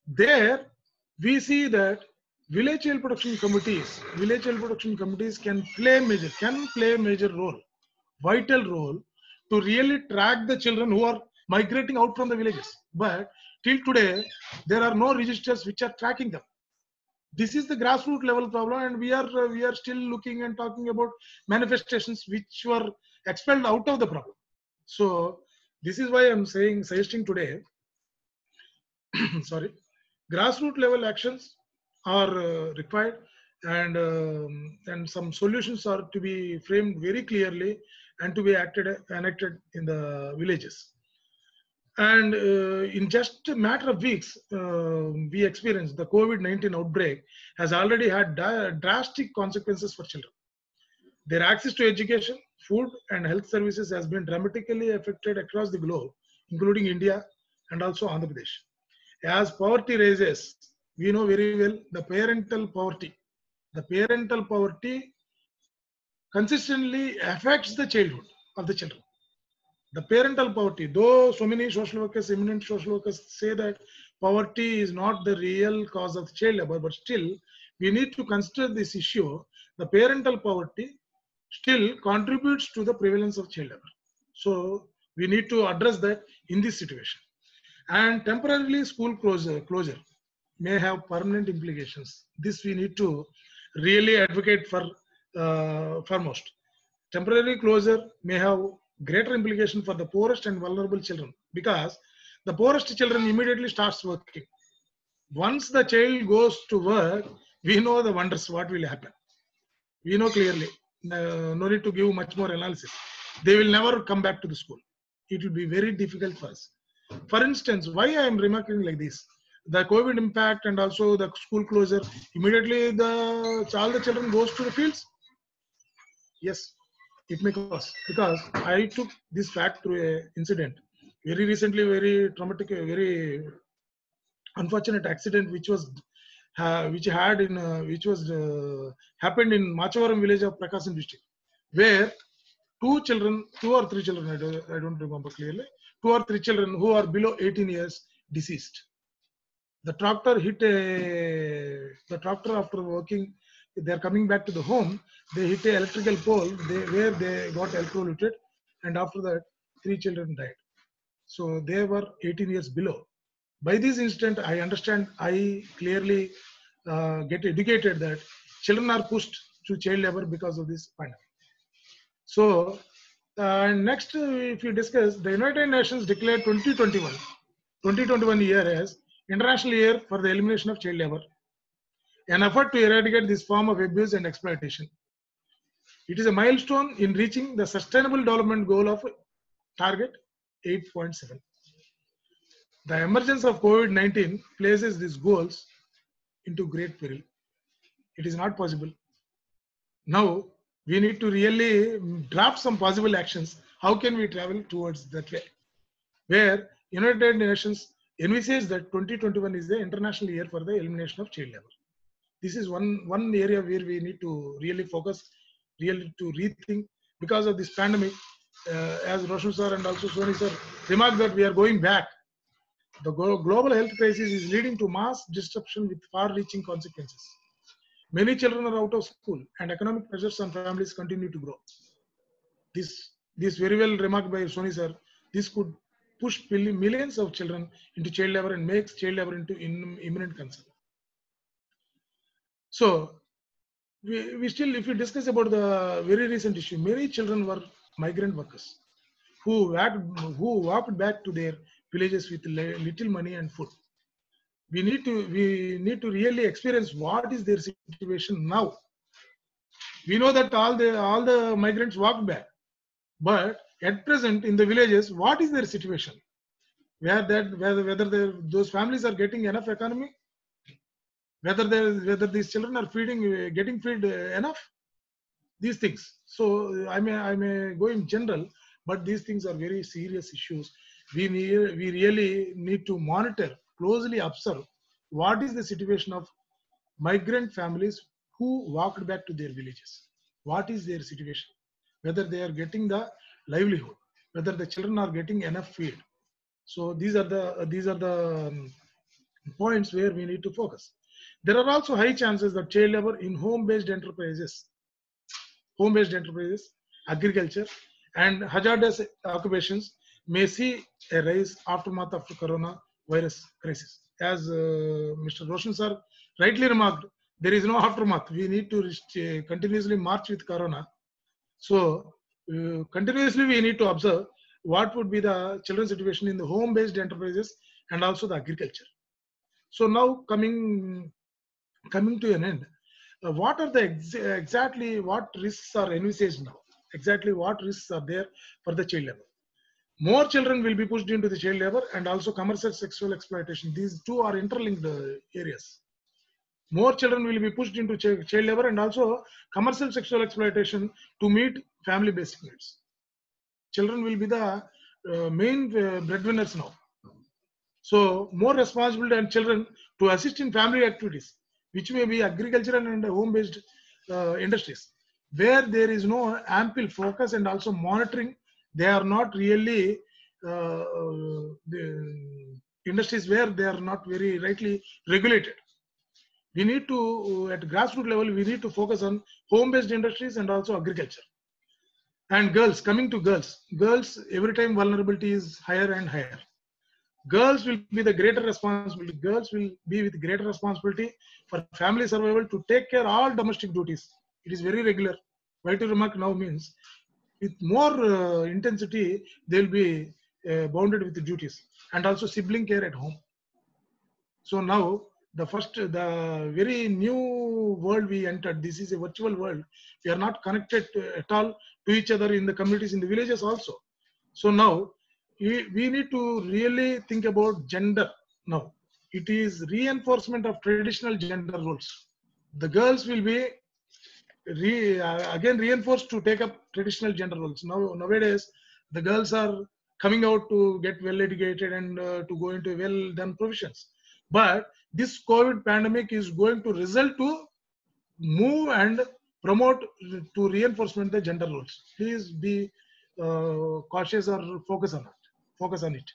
There we see that village child protection committees can play major role, vital role, to really track the children who are migrating out from the villages. But till today, there are no registers which are tracking them. This is the grassroots level problem, and we are still looking and talking about manifestations which were expelled out of the problem. So this is why I'm suggesting today, sorry, grassroots level actions are required, and some solutions are to be framed very clearly and to be enacted in the villages. And in just a matter of weeks, we experienced the COVID-19 outbreak has already had drastic consequences for children. Their access to education, food, and health services has been dramatically affected across the globe, including India and also Andhra Pradesh. As poverty rises, we know very well the parental poverty. The parental poverty consistently affects the childhood of the children. The parental poverty, though so many social workers, eminent social workers say that poverty is not the real cause of child labor, but still we need to consider this issue. The parental poverty still contributes to the prevalence of child labor. So we need to address that in this situation. And temporarily school closure may have permanent implications. This we need to really advocate for foremost. Temporary closure may have greater implication for the poorest and vulnerable children, because the poorest children immediately starts working. Once the child goes to work, we know the wonders what will happen. We know clearly. No need to give much more analysis. They will never come back to the school. It will be very difficult for us. For instance, why I am remarking like this? The COVID impact and also the school closure, immediately all the children goes to the fields. Yes, it may cause, because I took this fact through a incident very recently, very traumatic, very unfortunate accident which was happened in Machavaram village of Prakasam district, where two or three children, I don't remember clearly, 2 or 3 children who are below 18 years deceased. The tractor after working, they are coming back to the home, they hit an electrical pole where they got electrocuted, and after that 3 children died. So they were 18 years below. By this incident, I clearly get educated that children are pushed to child labor because of this pandemic. So next, if you discuss, the United Nations declared 2021 year as International Year for the Elimination of Child Labor, an effort to eradicate this form of abuse and exploitation. It is a milestone in reaching the Sustainable Development Goal of Target 8.7. The emergence of COVID-19 places these goals into great peril. It is not possible. Now, we need to really draft some possible actions. How can we travel towards that way? Where United Nations envisages that 2021 is the International Year for the Elimination of Child Labor. This is one area where we need to really focus, really to rethink. Because of this pandemic, as Roshan sir and also Soni sir remarked that we are going back. The global health crisis is leading to mass disruption with far-reaching consequences. Many children are out of school, and economic pressures on families continue to grow. This very well remarked by Soni sir. This could push millions of children into child labor and makes child labor into imminent concern. So, we still, if we discuss about the very recent issue, many children were migrant workers who walked back to their villages with little money and food. We need to really experience what is their situation now. We know that all the migrants walked back, but at present in the villages, what is their situation? Whether those families are getting enough economy, whether these children are getting fed enough, these things. So I may go in general, but these things are very serious issues. We really need to monitor, closely observe what is the situation of migrant families who walked back to their villages. What is their situation? Whether they are getting the livelihood, whether the children are getting enough feed. So these are the points where we need to focus. There are also high chances that child labor in home-based enterprises, agriculture, and hazardous occupations may see a rise aftermath of the coronavirus crisis. As Mr. Roshan sir rightly remarked, there is no aftermath. We need to continuously march with corona. So continuously we need to observe what would be the children's situation in the home-based enterprises and also the agriculture. So now coming to an end, what are the exactly what risks are envisaged now? Exactly what risks are there for the child labor? More children will be pushed into the child labor and also commercial sexual exploitation. These two are interlinked areas. More children will be pushed into child labor and also commercial sexual exploitation to meet family basic needs. Children will be the main breadwinners now. So more responsibility on children to assist in family activities, which may be agricultural and home-based industries, where there is no ample focus and also monitoring. They are not really the industries where they are not very rightly regulated. We need to, at grassroots level, we need to focus on home-based industries and also agriculture. And girls, coming to girls, every time vulnerability is higher and higher. Girls will be the greater responsibility. Girls will be with greater responsibility for family survival to take care of all domestic duties. It is very regular. Why to remark now means with more intensity, they will be bounded with the duties and also sibling care at home. So now the very new world we entered, this is a virtual world. We are not connected at all to each other in the communities, in the villages also. So now we need to really think about gender now. It is reinforcement of traditional gender roles. The girls will be again reinforced to take up traditional gender roles. Nowadays, the girls are coming out to get well educated and to go into well done professions. But this COVID pandemic is going to result to move and promote to reinforcement the gender roles. Please be cautious or focus on it.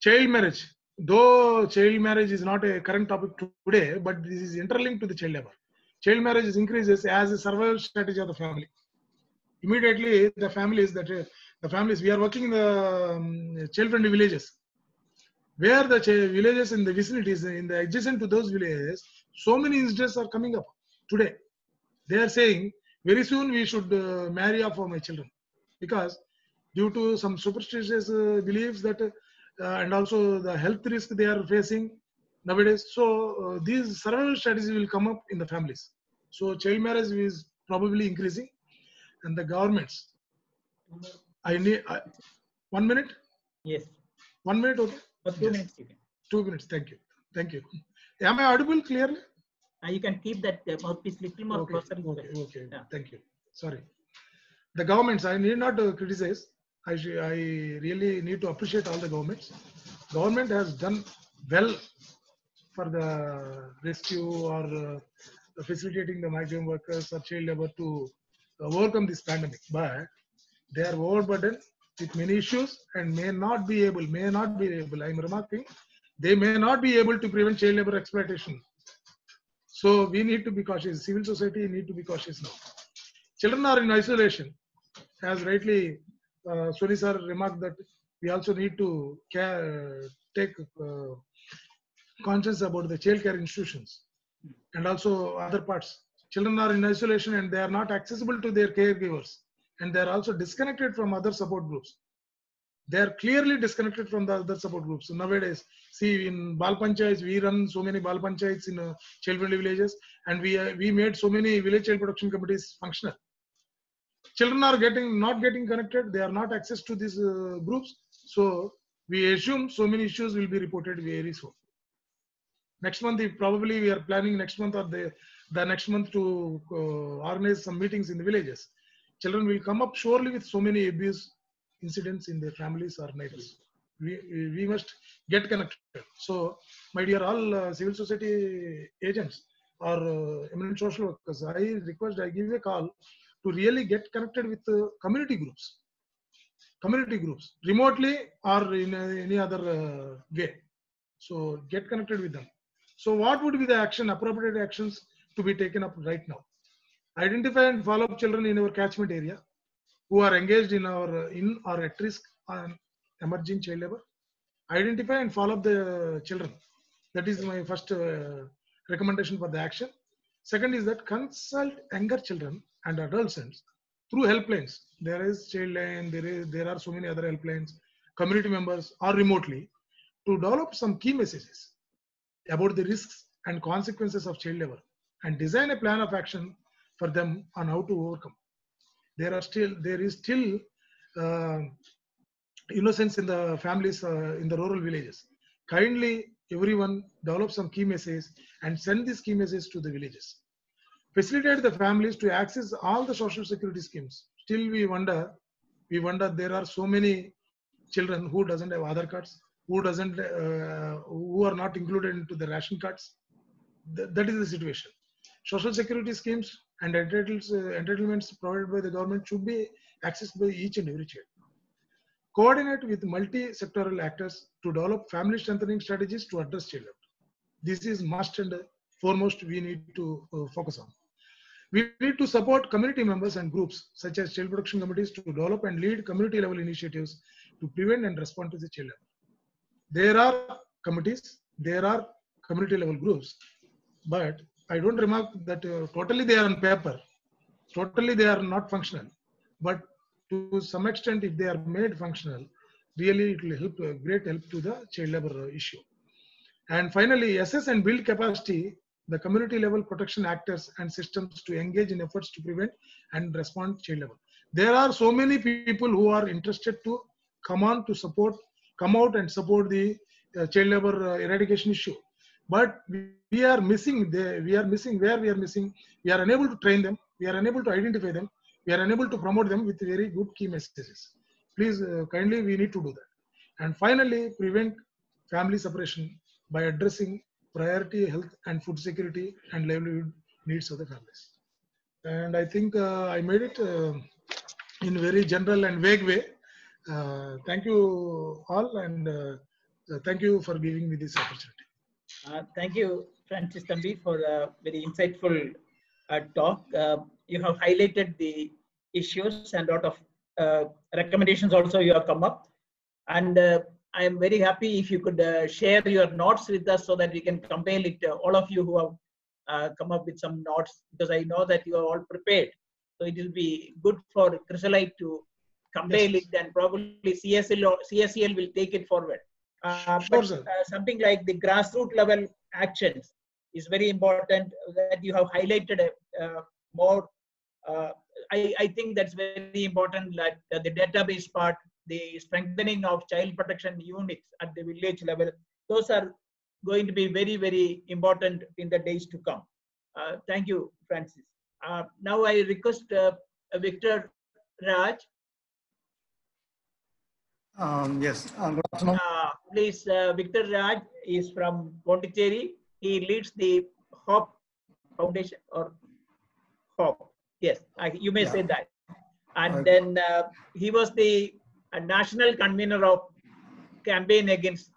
Child marriage, though child marriage is not a current topic today, but this is interlinked to the child labor. Child marriage increases as a survival strategy of the family. Immediately, the families we are working in the child-friendly villages, where the villages in the vicinities, in the adjacent to those villages, so many incidents are coming up today. They are saying very soon we should marry off for my children, because due to some superstitious beliefs that and also the health risk they are facing nowadays. So these survival strategies will come up in the families. So child marriage is probably increasing, and the governments. I need 1 minute. Yes. 1 minute, okay. 2 minutes. 2 minutes. Thank you. Am I audible clearly? You can keep that mouthpiece little more closer. Okay. Yeah. Thank you. Sorry. The governments, I need not criticize. I really need to appreciate all the governments. Government has done well for the rescue or facilitating the migrant workers or child labor to overcome this pandemic. But They are overburdened with many issues and may not be able, I'm remarking, they may not be able to prevent child labor exploitation. So we need to be cautious. Civil society need to be cautious now. Children are in isolation. As rightly Soni sir remarked that we also need to take conscience about the child care institutions and also other parts. Children are in isolation and they are not accessible to their caregivers, and they are also disconnected from other support groups. They are clearly disconnected from the other support groups. So nowadays, see, in Bal Panchayats, we run so many Bal Panchayats in child-friendly villages, and we made so many village child protection committees functional. Children are not getting connected. They are not access to these groups. So we assume so many issues will be reported very soon. Next month, probably we are planning next month or the next month to organize some meetings in the villages. Children will come up surely with so many abuse incidents in their families or neighbors. We must get connected. So, my dear all civil society agents or eminent social workers, I give a call to really get connected with community groups, remotely or in any other way. So, get connected with them. So, what would be the appropriate actions to be taken up right now? Identify and follow up children in our catchment area who are engaged in or at risk on emerging child labor. Identify and follow up the children. That is my first recommendation for the action. Second is that consult younger children and adolescents through helplines. There is Childline, there are so many other helplines, community members or remotely, to develop some key messages about the risks and consequences of child labor and design a plan of action for them on how to overcome. There is still innocence in the families in the rural villages. Kindly, everyone develop some key messages and send these key messages to the villages. Facilitate the families to access all the social security schemes. Still, we wonder there are so many children who doesn't have Aadhaar cards, who are not included into the ration cards. That is the situation. Social security schemes and entitlements provided by the government should be accessed by each and every child. Coordinate with multi-sectoral actors to develop family strengthening strategies to address child labor. This is must and foremost we need to focus on. We need to support community members and groups such as child protection committees to develop and lead community level initiatives to prevent and respond to the child labor. There are committees, there are community level groups, but I don't remark that totally they are on paper, totally they are not functional, but to some extent if they are made functional, really it will help, great help to the child labor issue. And finally, assess and build capacity the community level protection actors and systems to engage in efforts to prevent and respond to child labor. There are so many people who are interested to come out and support the child labor eradication issue. But we are missing. We are unable to train them. We are unable to identify them. We are unable to promote them with very good key messages. Please, kindly, we need to do that. And finally, prevent family separation by addressing priority health and food security and livelihood needs of the families. And I think I made it in very general and vague way. Thank you all, and thank you for giving me this opportunity. Thank you, Francis Thambi, for a very insightful talk. You have highlighted the issues and a lot of recommendations also you have come up. And I am very happy if you could share your notes with us so that we can compile it, all of you who have come up with some notes, because I know that you are all prepared. So it will be good for Chrysolite to compile it, and probably CSEL will take it forward. But something like the grassroots level actions is very important that you have highlighted more. I think that's very important, that the database part, the strengthening of child protection units at the village level, those are going to be very, very important in the days to come. Thank you, Francis. Now I request Victor Raj. Yes, good afternoon. Please, Victor Raj is from Pondicherry. He leads the HOPE Foundation, or HOPE. Yes, you may say that. And then he was the national convener of campaign against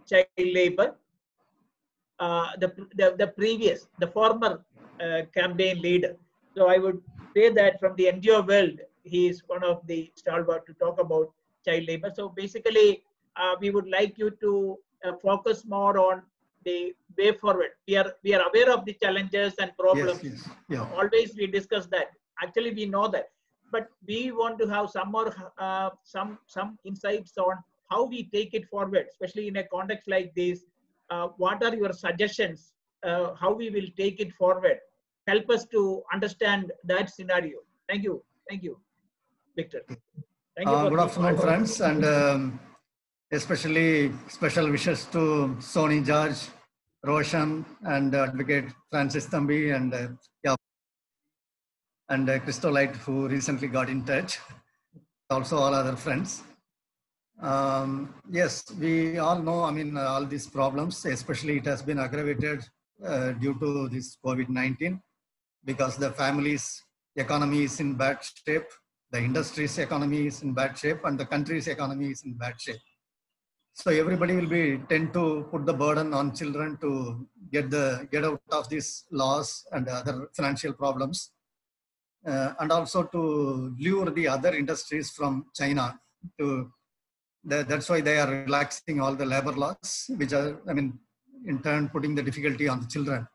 child labor. The former campaign leader. So I would say that from the NGO world, he is one of the stalwart to talk about child labor. So basically, we would like you to focus more on the way forward. We are aware of the challenges and problems. Yes, yeah. Always we discuss that. Actually, we know that, but we want to have some more some insights on how we take it forward, especially in a context like this. What are your suggestions? How we will take it forward? Help us to understand that scenario. Thank you, Victor. Thank you. Good afternoon, friends, and especially special wishes to Sony George, Roshan, and Advocate Francis Thambi, and Christolite, who recently got in touch. Also, all other friends. Yes, we all know, all these problems, especially it has been aggravated due to this COVID-19, because the family's economy is in bad shape, the industry's economy is in bad shape, and the country's economy is in bad shape. So everybody will tend to put the burden on children to get out of these laws and other financial problems, and also to lure the other industries from China to. That's why they are relaxing all the labor laws, which are, in turn putting the difficulty on the children.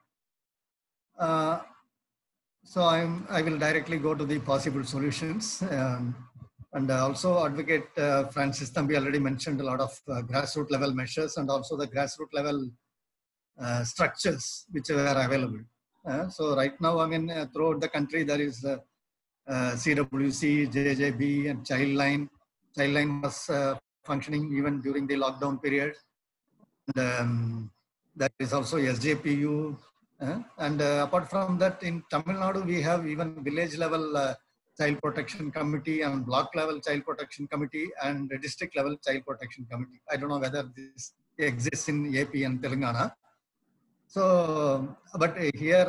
So I will directly go to the possible solutions. And also Advocate Francis Thambi already mentioned a lot of grassroots level measures and also the grassroots level structures which are available. So right now, throughout the country, there is CWC, JJB, and Childline. Childline was functioning even during the lockdown period. And there is also SJPU. And apart from that, in Tamil Nadu, we have even village level Child Protection Committee and block level Child Protection Committee and district level Child Protection Committee. I don't know whether this exists in AP and Telangana. So, but here,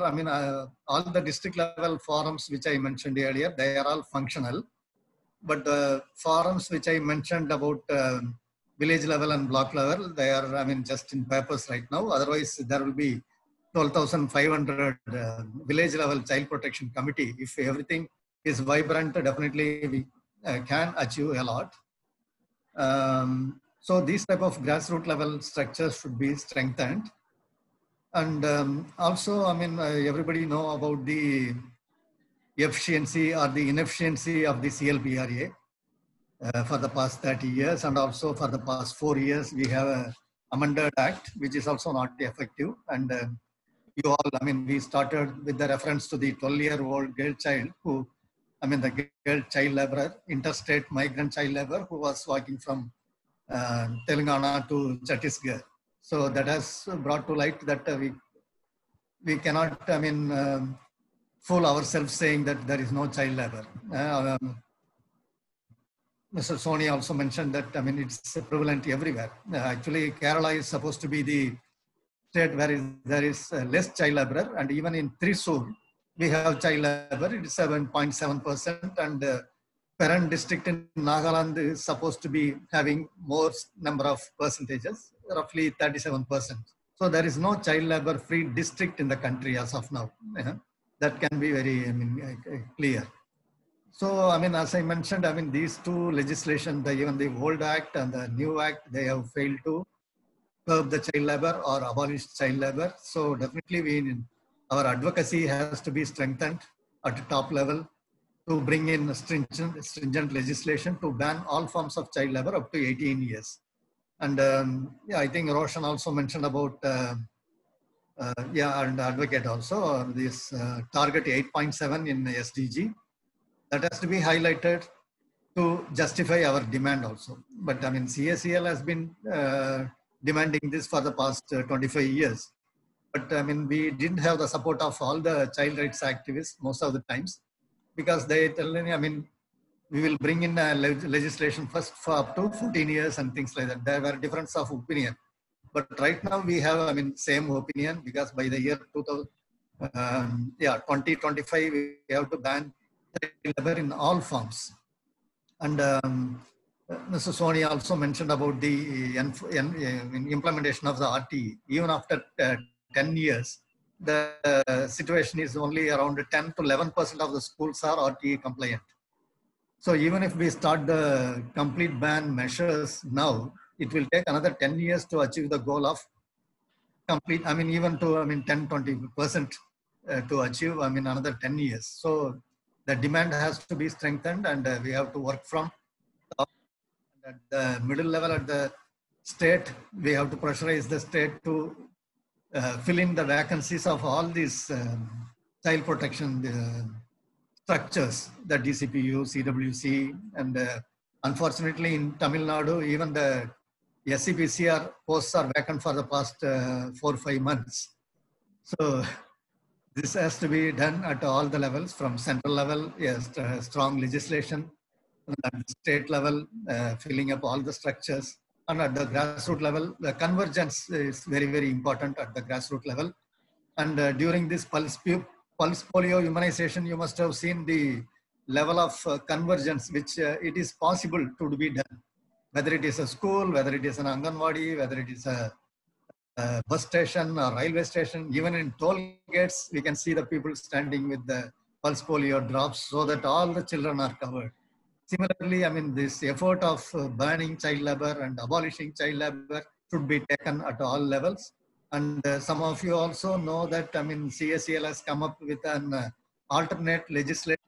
all the district level forums which I mentioned earlier, they are all functional. But the forums which I mentioned about village level and block level, they are, just in papers right now. Otherwise, there will be 12,500 village level Child Protection Committee. If everything is vibrant, definitely we can achieve a lot. So these type of grassroots level structures should be strengthened. And also, everybody know about the efficiency or the inefficiency of the CLPRA for the past 30 years, and also for the past 4 years, we have an amended act, which is also not effective. And you all, we started with the reference to the 12-year-old girl child who, the girl child laborer, interstate migrant child laborer who was walking from Telangana to Chhattisgarh. So that has brought to light that we cannot, fool ourselves saying that there is no child labor. Mr. Soni also mentioned that, it's prevalent everywhere. Actually, Kerala is supposed to be the state where there is less child labor, and even in Thrissur, we have child labor, it is 7.7%, and Peran district in Nagaland is supposed to be having more number of percentages, roughly 37%. So there is no child labor free district in the country as of now. That can be very clear. So, as I mentioned, these two legislation, even the old act and the new act, they have failed to curb the child labor or abolish child labor. So definitely our advocacy has to be strengthened at the top level to bring in stringent legislation to ban all forms of child labor up to 18 years. And I think Roshan also mentioned about and Advocate also, this target 8.7 in SDG. That has to be highlighted to justify our demand also. But CSEL has been demanding this for the past 25 years. But we didn't have the support of all the child rights activists most of the times, because they tell me, we will bring in legislation first for up to 14 years and things like that. There were difference of opinion. But right now we have, same opinion, because by the year 2025, we have to ban child labor in all forms. And Mr. Soni also mentioned about the implementation of the RTE. Even after 10 years, the situation is only around 10 to 11% of the schools are RTE compliant. So even if we start the complete ban measures now, it will take another 10 years to achieve the goal of complete, even to, 10, 20% to achieve, another 10 years. So the demand has to be strengthened, and we have to work from at the middle level at the state. We have to pressurize the state to fill in the vacancies of all these child protection structures, the DCPU, CWC, and unfortunately in Tamil Nadu, even the SCPCR posts are vacant for the past 4 or 5 months. So this has to be done at all the levels, from central level, yes, strong legislation, at the state level, filling up all the structures, and at the grassroots level, the convergence is very, very important at the grassroots level. And during this pulse polio immunization, you must have seen the level of convergence, which it is possible to be done. Whether it is a school, whether it is an Anganwadi, whether it is a bus station or railway station, even in toll gates, we can see the people standing with the pulse polio drops so that all the children are covered. Similarly, this effort of banning child labor and abolishing child labor should be taken at all levels. And some of you also know that, CSEL has come up with an alternate legislation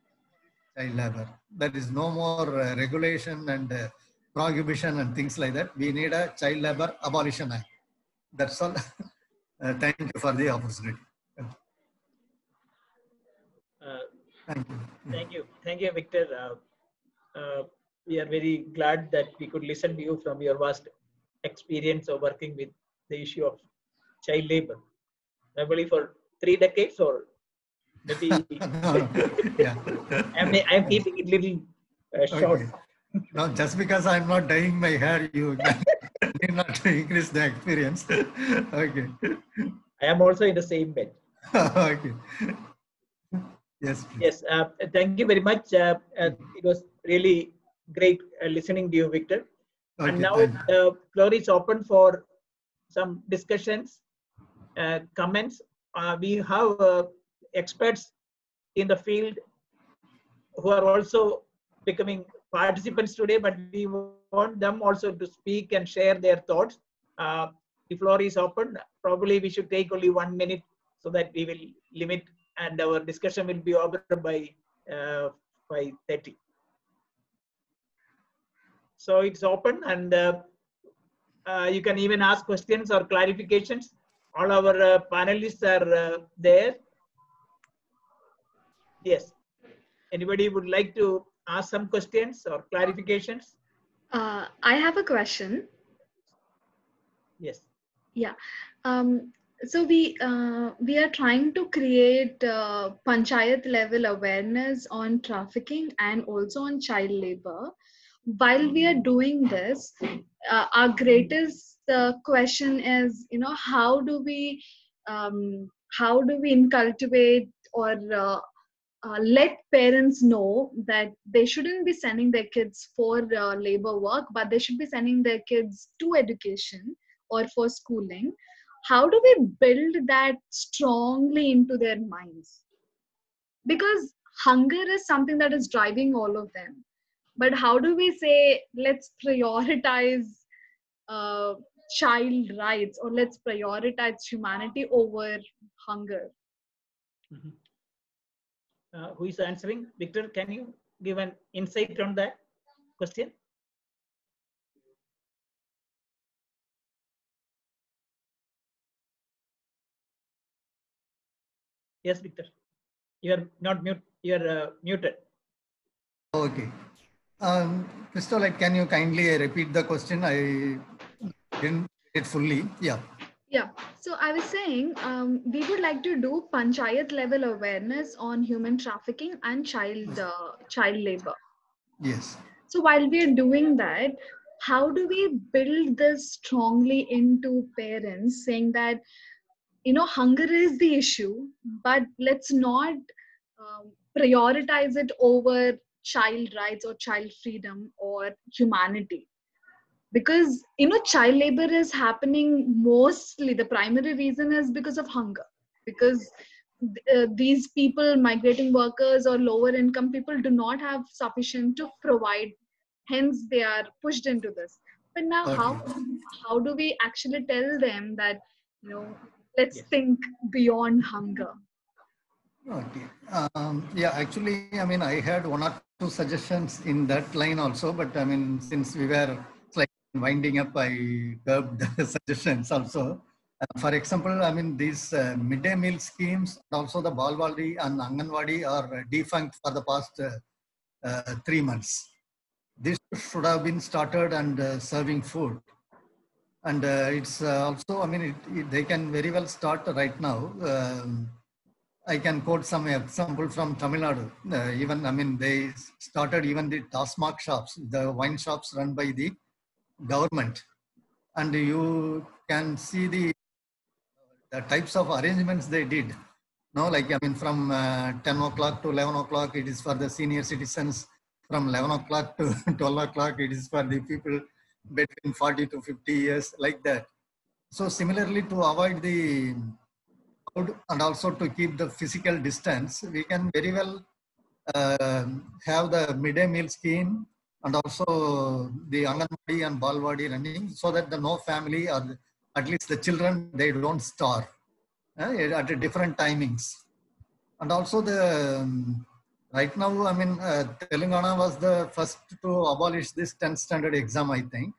for child labor. There is no more regulation and prohibition and things like that. We need a Child Labor Abolition Act. That's all. Thank you for the opportunity. Thank you. Thank you, Victor. We are very glad that we could listen to you from your vast experience of working with the issue of child labor. Probably for 3 decades, or maybe. Yeah. I'm keeping it little short. Okay. Now, just because I'm not dyeing my hair, you need not to increase the experience. Okay. I am also in the same bed. Okay. Yes. Please. Yes. Thank you very much. It was really great listening to you, Victor. Okay, and now the floor is open for some discussions, comments. We have experts in the field who are also becoming participants today, but we want them also to speak and share their thoughts. The floor is open. Probably we should take only 1 minute so that we will limit, and our discussion will be over by 5:30. So it's open, and you can even ask questions or clarifications. All our panelists are there. Yes. Anybody would like to ask some questions or clarifications? I have a question. Yes. Yeah. So we are trying to create panchayat level awareness on trafficking and also on child labor. While we are doing this, our greatest question is, how do we incultivate or let parents know that they shouldn't be sending their kids for labor work, but they should be sending their kids to education or for schooling. How do we build that strongly into their minds? Because hunger is something that is driving all of them. But how do we say, let's prioritize child rights, or let's prioritize humanity over hunger? Mm-hmm. Who is answering? Victor, can you give an insight on that question? Yes, Victor. You are not mute. You are muted. Okay. Crystal, can you kindly repeat the question? I didn't get it fully. Yeah. Yeah. So I was saying, we would like to do panchayat level awareness on human trafficking and child labor. Yes. So while we are doing that, how do we build this strongly into parents, saying that, hunger is the issue, but let's not prioritize it over child rights or child freedom or humanity. Because child labor is happening mostly, the primary reason is because of hunger, because these people, migrating workers or lower income people, do not have sufficient to provide, hence they are pushed into this. But now Okay. how do we actually tell them that let's Yes. think beyond hunger? Okay. Yeah, actually, I mean, I had one or two suggestions in that line also, but I mean, since we were like winding up, I curbed the suggestions also. For example, I mean, these midday meal schemes, also the Balwadi and Anganwadi are defunct for the past 3 months. This should have been started and serving food. And it's also, I mean, they can very well start right now. I can quote some example from Tamil Nadu. Even, I mean, they started even the Tasmak shops, the wine shops run by the government. And you can see the types of arrangements they did. No, like, I mean, from 10 o'clock to 11 o'clock, it is for the senior citizens. From 11 o'clock to 12 o'clock, it is for the people between 40 to 50 years, like that. So similarly, to avoid the crowd and also to keep the physical distance, we can very well have the midday meal scheme and also the Anganwadi and Balwadi running, so that the no family or at least the children, they don't starve at different timings. And also the right now, I mean, Telangana was the first to abolish this 10th standard exam, I think.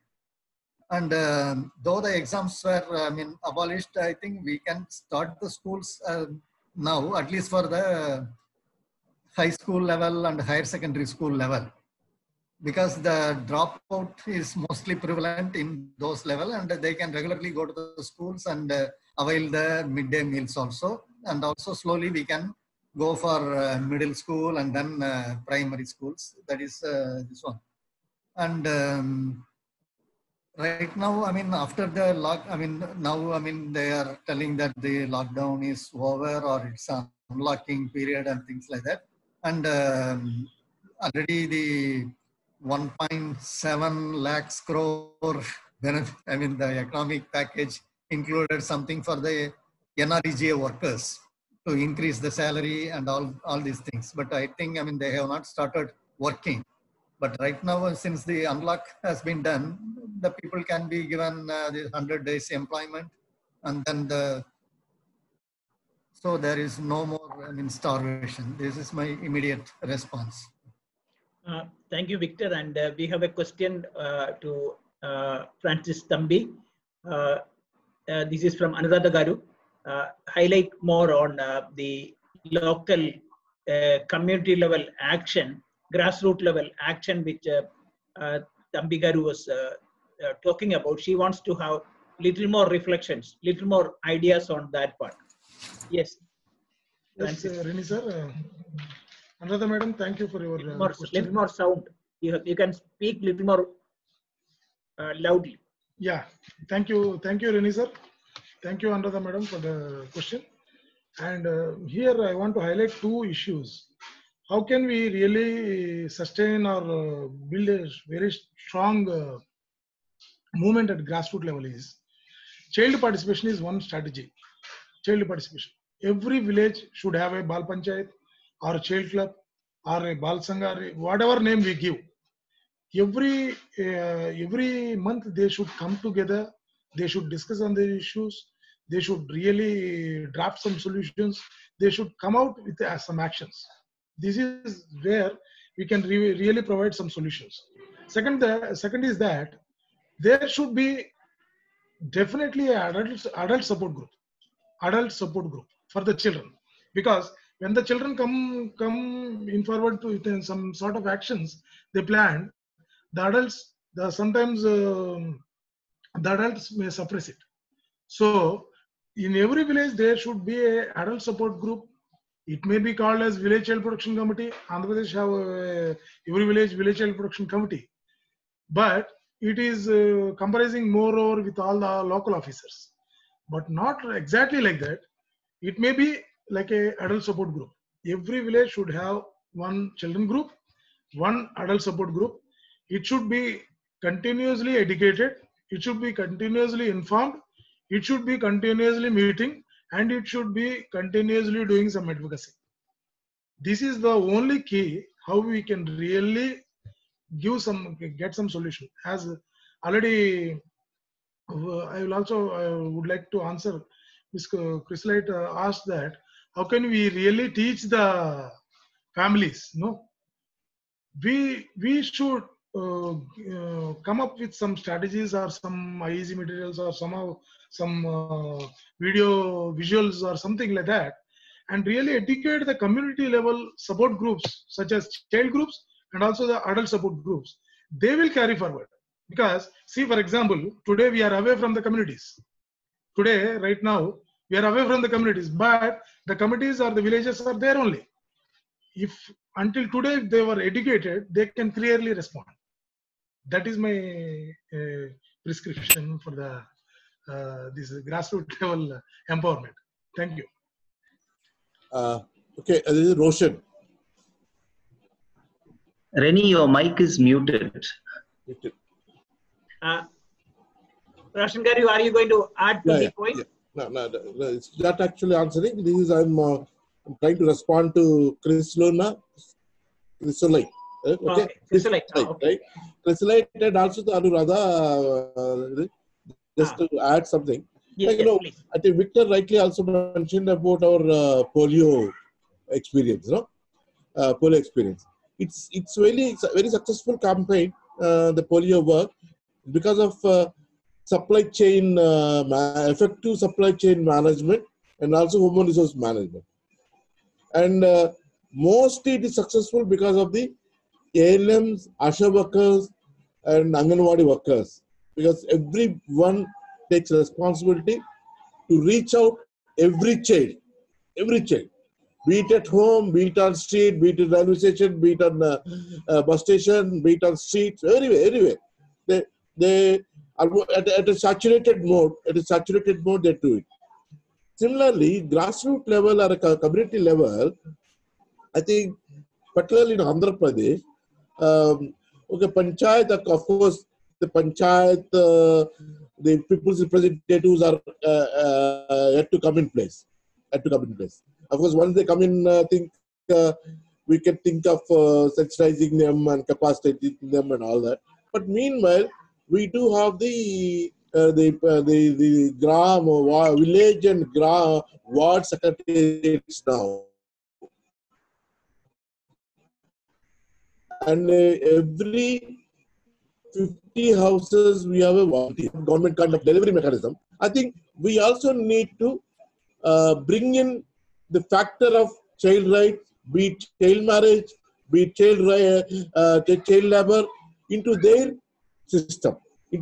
And though the exams were, I mean, abolished, I think we can start the schools now, at least for the high school level and higher secondary school level, because the dropout is mostly prevalent in those level, and they can regularly go to the schools and avail the midday meals also. And also slowly we can go for middle school and then primary schools. That is this one. And right now, I mean, after the now, I mean, they are telling that the lockdown is over or it's an unlocking period and things like that. And already the 1.7 lakhs crore benefit, I mean, the economic package included something for the NREGA workers to increase the salary and all these things. But I think, I mean, they have not started working. But right now, since the unlock has been done, the people can be given the 100 days employment, and then so there is no more, I mean, starvation. This is my immediate response. Thank you, Victor. And we have a question to Francis Thambi. This is from Anuradha Garu. Highlight more on the local community level action, grassroots level action, which Thambi Garu was talking about. She wants to have little more reflections, little more ideas on that part. Yes. Yes, Rini sir. Anuradha madam, thank you for your question. Little more sound. You can speak little more loudly. Yeah, thank you, Rini sir. Thank you, Anuradha madam, for the question. And here I want to highlight two issues. How can we really sustain or build a very strong movement at grassroots level is child participation is one strategy. Child participation. Every village should have a Bal Panchayat or a child club or a Bal Sangha, whatever name we give. Every month they should come together. They should discuss on the issues. They should really draft some solutions. They should come out with some actions. This is where we can really provide some solutions. Second is that there should be definitely an adult support group for the children, because when the children come in forward to some sort of actions they plan, the adults sometimes the adults may suppress it. So in every village there should be a adult support group. It may be called as village child protection committee. Andhra Pradesh have every village child protection committee, but it is comprising more over with all the local officers, but not exactly like that. It may be like a adult support group. Every village should have one children group one adult support group. It should be continuously educated. It should be continuously informed. It should be continuously meeting, and it should be continuously doing some advocacy. This is the only key how we can really get some solution. As already, I will also would like to answer Ms. Chrysolite asked that how can we really teach the families? No, we should come up with some strategies or some IEC materials or somehow some visuals or something like that, and really educate the community level support groups such as child groups and also the adult support groups. They will carry forward, because see, for example, today we are away from the communities. Today, right now, we are away from the communities, but the communities or the villages are there only. If until today they were educated, they can clearly respond. That is my prescription for the this grassroots level empowerment. Thank you. Okay, this is Roshan. Rennie, your mic is muted. Roshan Garu, are you going to add to the point? Yeah. No, it's not actually answering. This is I'm trying to respond to Chrysolite. Okay, Chrysolite. Okay. Right? Chrysolite and also to Anuradha. Just to add something. Yes, please. I think Victor rightly also mentioned about our polio experience. No, polio experience. It's a very successful campaign. The polio work, because of supply chain effective supply chain management and also human resource management. And mostly it is successful because of the ALMs, ASHA workers, and Anganwadi workers, because everyone takes responsibility to reach out every child, be it at home, be it on street, be it in railway station, be it on bus station, be it on streets, anywhere. They are at a saturated mode. They do it. Similarly, grassroots level or a community level, I think, particularly in Andhra Pradesh, okay, panchayat, of course, the panchayat, the people's representatives are yet to come in place. Of course, once they come in, I think we can think of sensitizing them and capacitating them and all that. But meanwhile, we do have the gram, village and ward secretaries now. And every 50 houses, we have a government kind of delivery mechanism. I think we also need to bring in the factor of child rights, be it child marriage, be it child labor, into their system. You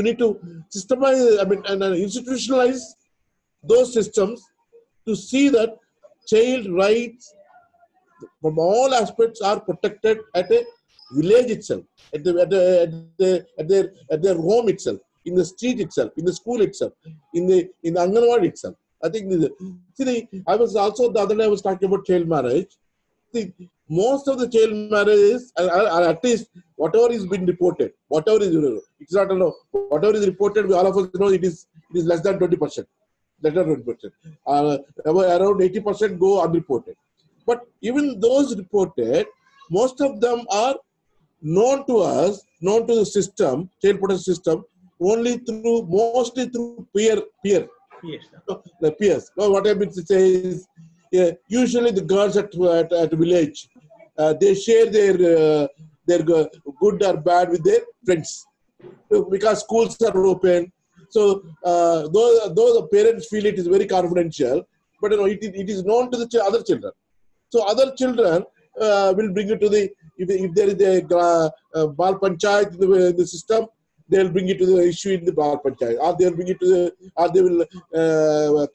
need to systemize, and institutionalize those systems to see that child rights from all aspects are protected at a village itself, at their home itself, in the street itself, in the school itself, in the Anganwadi itself. I think I was also the other day I was talking about child marriage. See, most of the child marriages, at least whatever is been reported, whatever is reported, we all of us know it is less than 20%. Around 80% go unreported. But even those reported, most of them are known to us, known to the system, child protection system, mostly through peer. Yes. The peers. Well, what I mean to say is, usually the girls at village, they share their good or bad with their friends, because schools are open. So though the parents feel it is very confidential, but it is known to the other children. So other children will bring it to if there is a Bal Panchayat in the system, they will bring it to the issue in the Bal Panchayat, or they will bring it to they will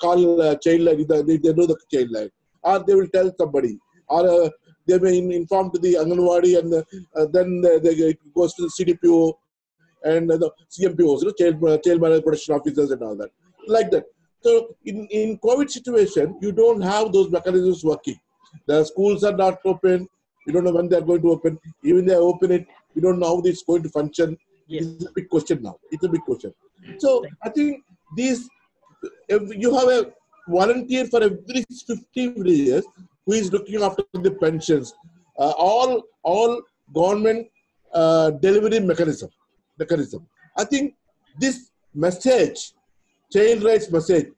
call child line, they know the child line, or they will tell somebody, or they may inform to the Anganwadi, and then it goes to the CDPO and the CMPOs, child marriage protection officers and all that, like that. So in COVID situation, you don't have those mechanisms working. The schools are not open. We don't know when they are going to open. Even they open it, we don't know how it's going to function. Yes. It's a big question now. It's a big question. So I think these, if you have a volunteer for every 50 villages who is looking after the pensions, all government delivery mechanism. I think this message, child rights message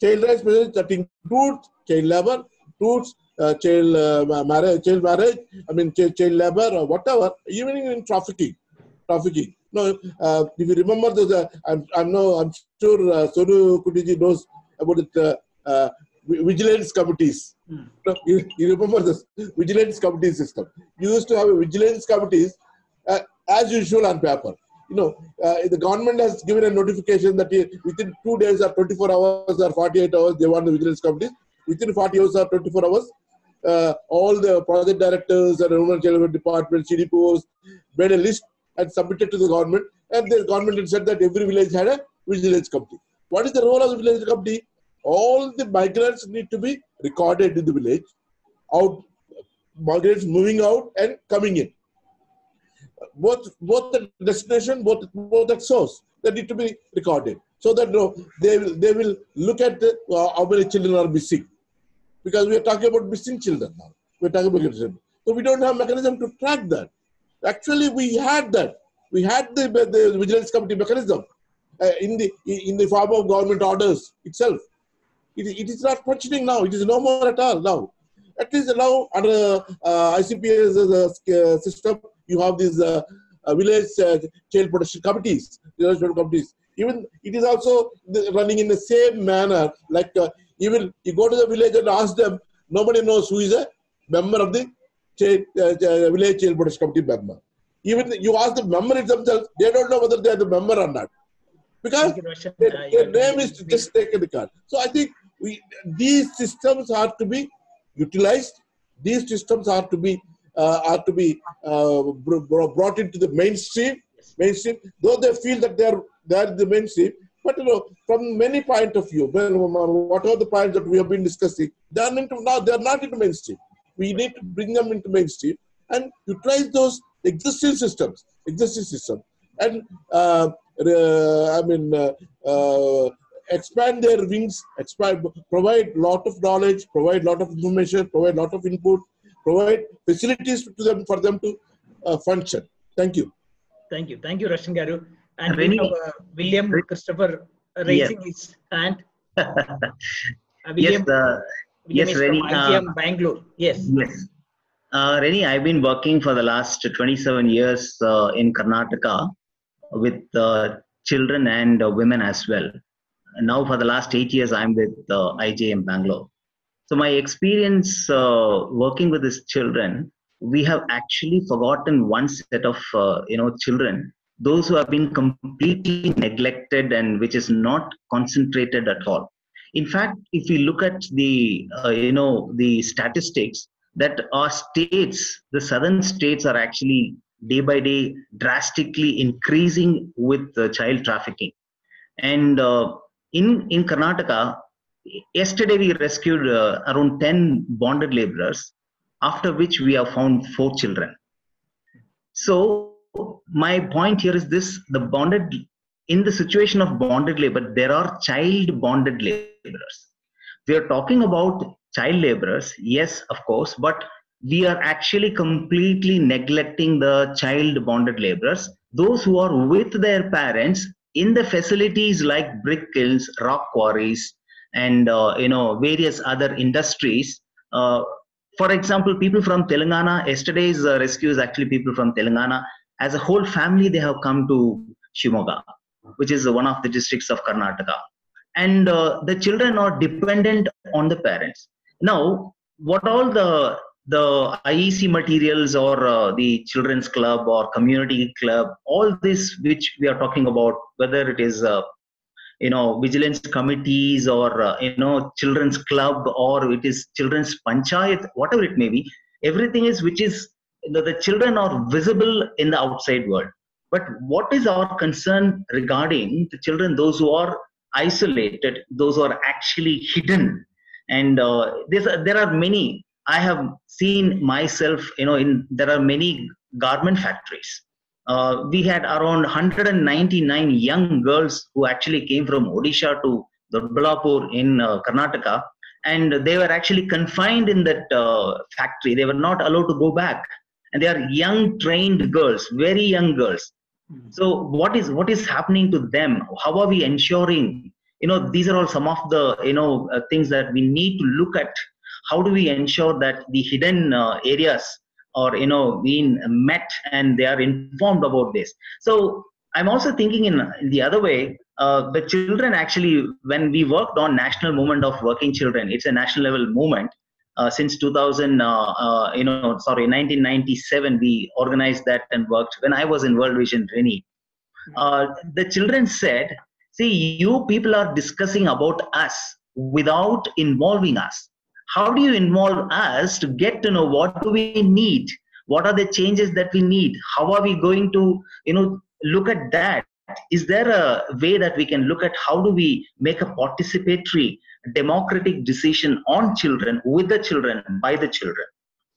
that includes child labor, includes child marriage, child labor or whatever, even in trafficking. No, if you remember this, I'm sure Sonu Kutiji knows about the vigilance committees. No, you remember this vigilance committee system? You used to have a vigilance committees as usual on paper. The government has given a notification that within 2 days or 24 hours or 48 hours, they want the vigilance committees. Within 40 hours or 24 hours, all the project directors and Rural Development Department, CDPOs made a list and submitted to the government. And the government had said that every village had a vigilance committee. What is the role of the vigilance committee? All the migrants need to be recorded in the village. Migrants moving out and coming in. Both the destination, both the source, they need to be recorded so that they will look at how many children are missing, because we are talking about missing children now. We are talking about children, so we don't have mechanism to track that. Actually, we had that. We had the vigilance committee mechanism in the form of government orders itself. It is not functioning now. It is no more at all now. At least now under ICPS system, you have these village child protection committees, Even it is also running in the same manner. Like even you go to the village and ask them, nobody knows who is a member of the village child protection committee member. Even you ask the member themselves, they don't know whether they are the member or not, because their name is just taken the card. So I think these systems are to be utilized. These systems are to be brought into the mainstream. Though they feel that they are the mainstream, but from many point of view, whatever the points that we have been discussing, they are not into mainstream. We need to bring them into mainstream and utilize those existing systems, and expand their wings, provide lot of knowledge, provide lot of information, provide lot of input, provide facilities to them for them to function. Thank you. Thank you, Roshan Garu. And we have William Christopher raising his hand. William, yes, Rennie, from IGM Bangalore. Yes. Rennie, I've been working for the last 27 years in Karnataka with children and women as well. And now for the last 8 years, I'm with IGM Bangalore. So my experience working with these children, we have actually forgotten one set of children, those who have been completely neglected and which is not concentrated at all. In fact, if we look at the the statistics, that our states, the southern states, are actually day by day drastically increasing with child trafficking. And in Karnataka, yesterday we rescued around 10 bonded laborers, after which we have found 4 children. So my point here is this: in the situation of bonded labor, there are child bonded laborers. We are talking about child laborers, yes, of course, but we are actually completely neglecting the child bonded laborers, those who are with their parents in the facilities like brick kilns, rock quarries, and various other industries. For example, people from Telangana, yesterday's rescue is actually people from Telangana. As a whole family, they have come to Shimoga, which is one of the districts of Karnataka. And the children are dependent on the parents. Now, what all the IEC materials or the children's club or community club, all this which we are talking about, whether it is vigilance committees or children's club or it is children's panchayat, whatever it may be, everything is which is the children are visible in the outside world. But what is our concern regarding the children, those who are isolated, those who are actually hidden? And there are many. I have seen myself, there are many garment factories. We had around 199 young girls who actually came from Odisha to Doddaballapur in Karnataka, and they were actually confined in that factory. They were not allowed to go back, and they are young, trained girls, very young girls. So what is happening to them? How are we ensuring? These are all some of the things that we need to look at. How do we ensure that the hidden areas are being met and they are informed about this? So I'm also thinking in the other way. The children actually, when we worked on National Movement of Working Children, it's a national level movement. Since 1997, we organized that and worked. When I was in World Vision Training, the children said, "See, you people are discussing about us without involving us. How do you involve us to get to know what do we need? What are the changes that we need? How are we going to, look at that? Is there a way that we can look at how do we make a participatory, democratic decision on children, with the children, by the children?"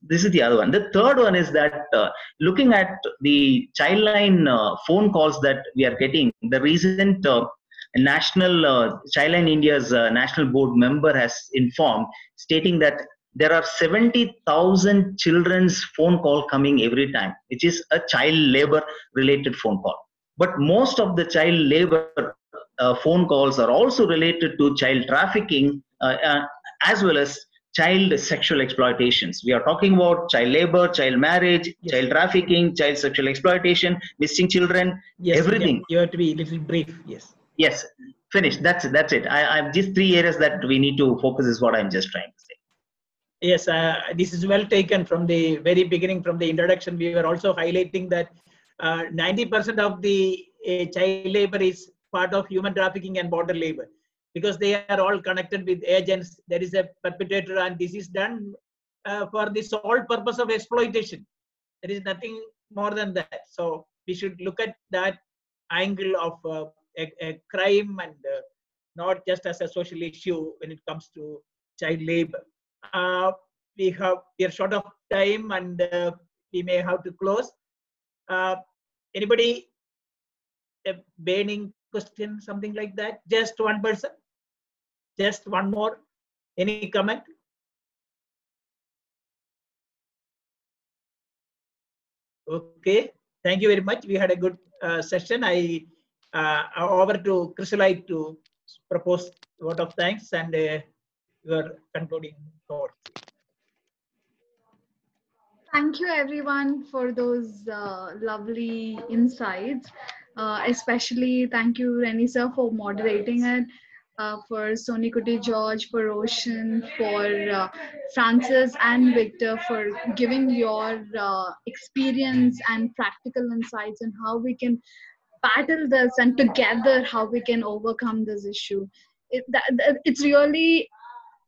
This is the other one. The third one is that looking at the childline phone calls that we are getting, the recent National Childline India's National Board member has informed, stating that there are 70,000 children's phone call coming every time, which is a child labor related phone call. But most of the child labor phone calls are also related to child trafficking as well as child sexual exploitations. We are talking about child labor, child marriage, child trafficking, child sexual exploitation, missing children, everything. You have to be a little brief. Yes, finished. That's it. I'm just 3 areas that we need to focus is what I'm just trying to say. Yes, this is well taken from the very beginning, from the introduction. We were also highlighting that 90% of the child labor is part of human trafficking and border labor, because they are all connected with agents. There is a perpetrator, and this is done for the sole purpose of exploitation. There is nothing more than that. So we should look at that angle of a crime, and not just as a social issue when it comes to child labor. We are short of time, and we may have to close. Anybody a burning question, something like that? Just one person, just one more. Any comment? Okay, thank you very much. We had a good session. Over to Chrysolite to propose a vote of thanks and your concluding thoughts. Thank you everyone for those lovely insights. Especially thank you Rennie sir for moderating it, for Soni Kuti George, for Roshan, for Francis and Victor for giving your experience and practical insights on how we can battle this and together how we can overcome this issue. It's really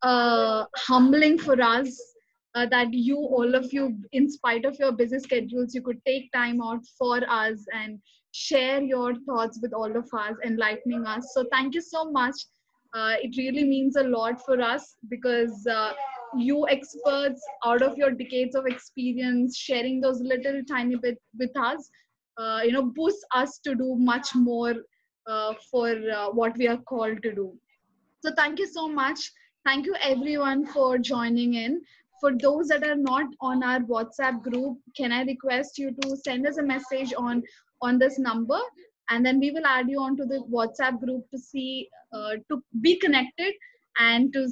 humbling for us that you, all of you, in spite of your busy schedules, you could take time out for us and share your thoughts with all of us, enlightening us. So thank you so much. It really means a lot for us, because you experts, out of your decades of experience, sharing those little tiny bit with us, boosts us to do much more for what we are called to do. So thank you so much. Thank you everyone for joining in. For those that are not on our WhatsApp group, can I request you to send us a message on this number, and then we will add you onto the WhatsApp group to see, to be connected and to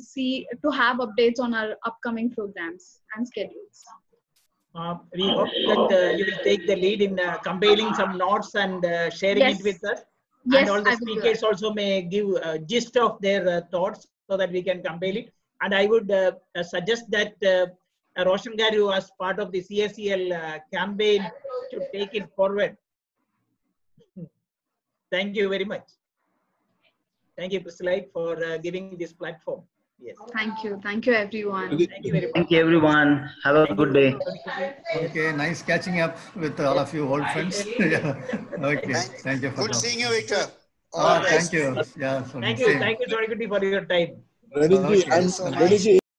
have updates on our upcoming programs and schedules. We hope that you will take the lead in compiling some notes and sharing it with us. Yes, and all the speakers also may give a gist of their thoughts so that we can compile it. And I would suggest that Roshan Garu, as part of the CSEL campaign, should take it forward. Thank you very much. Thank you, Chrysolite, for giving this platform. Yes. Thank you. Thank you, everyone. Thank you very much. Thank you, everyone. Have a good day. Okay, nice catching up with all of you old friends. Yeah. Okay, thank you for good seeing you, Victor. Thank you. Yeah. Thank you, Soni Kuti, for your time. Reddy ji, Thank you so much. Reddy ji,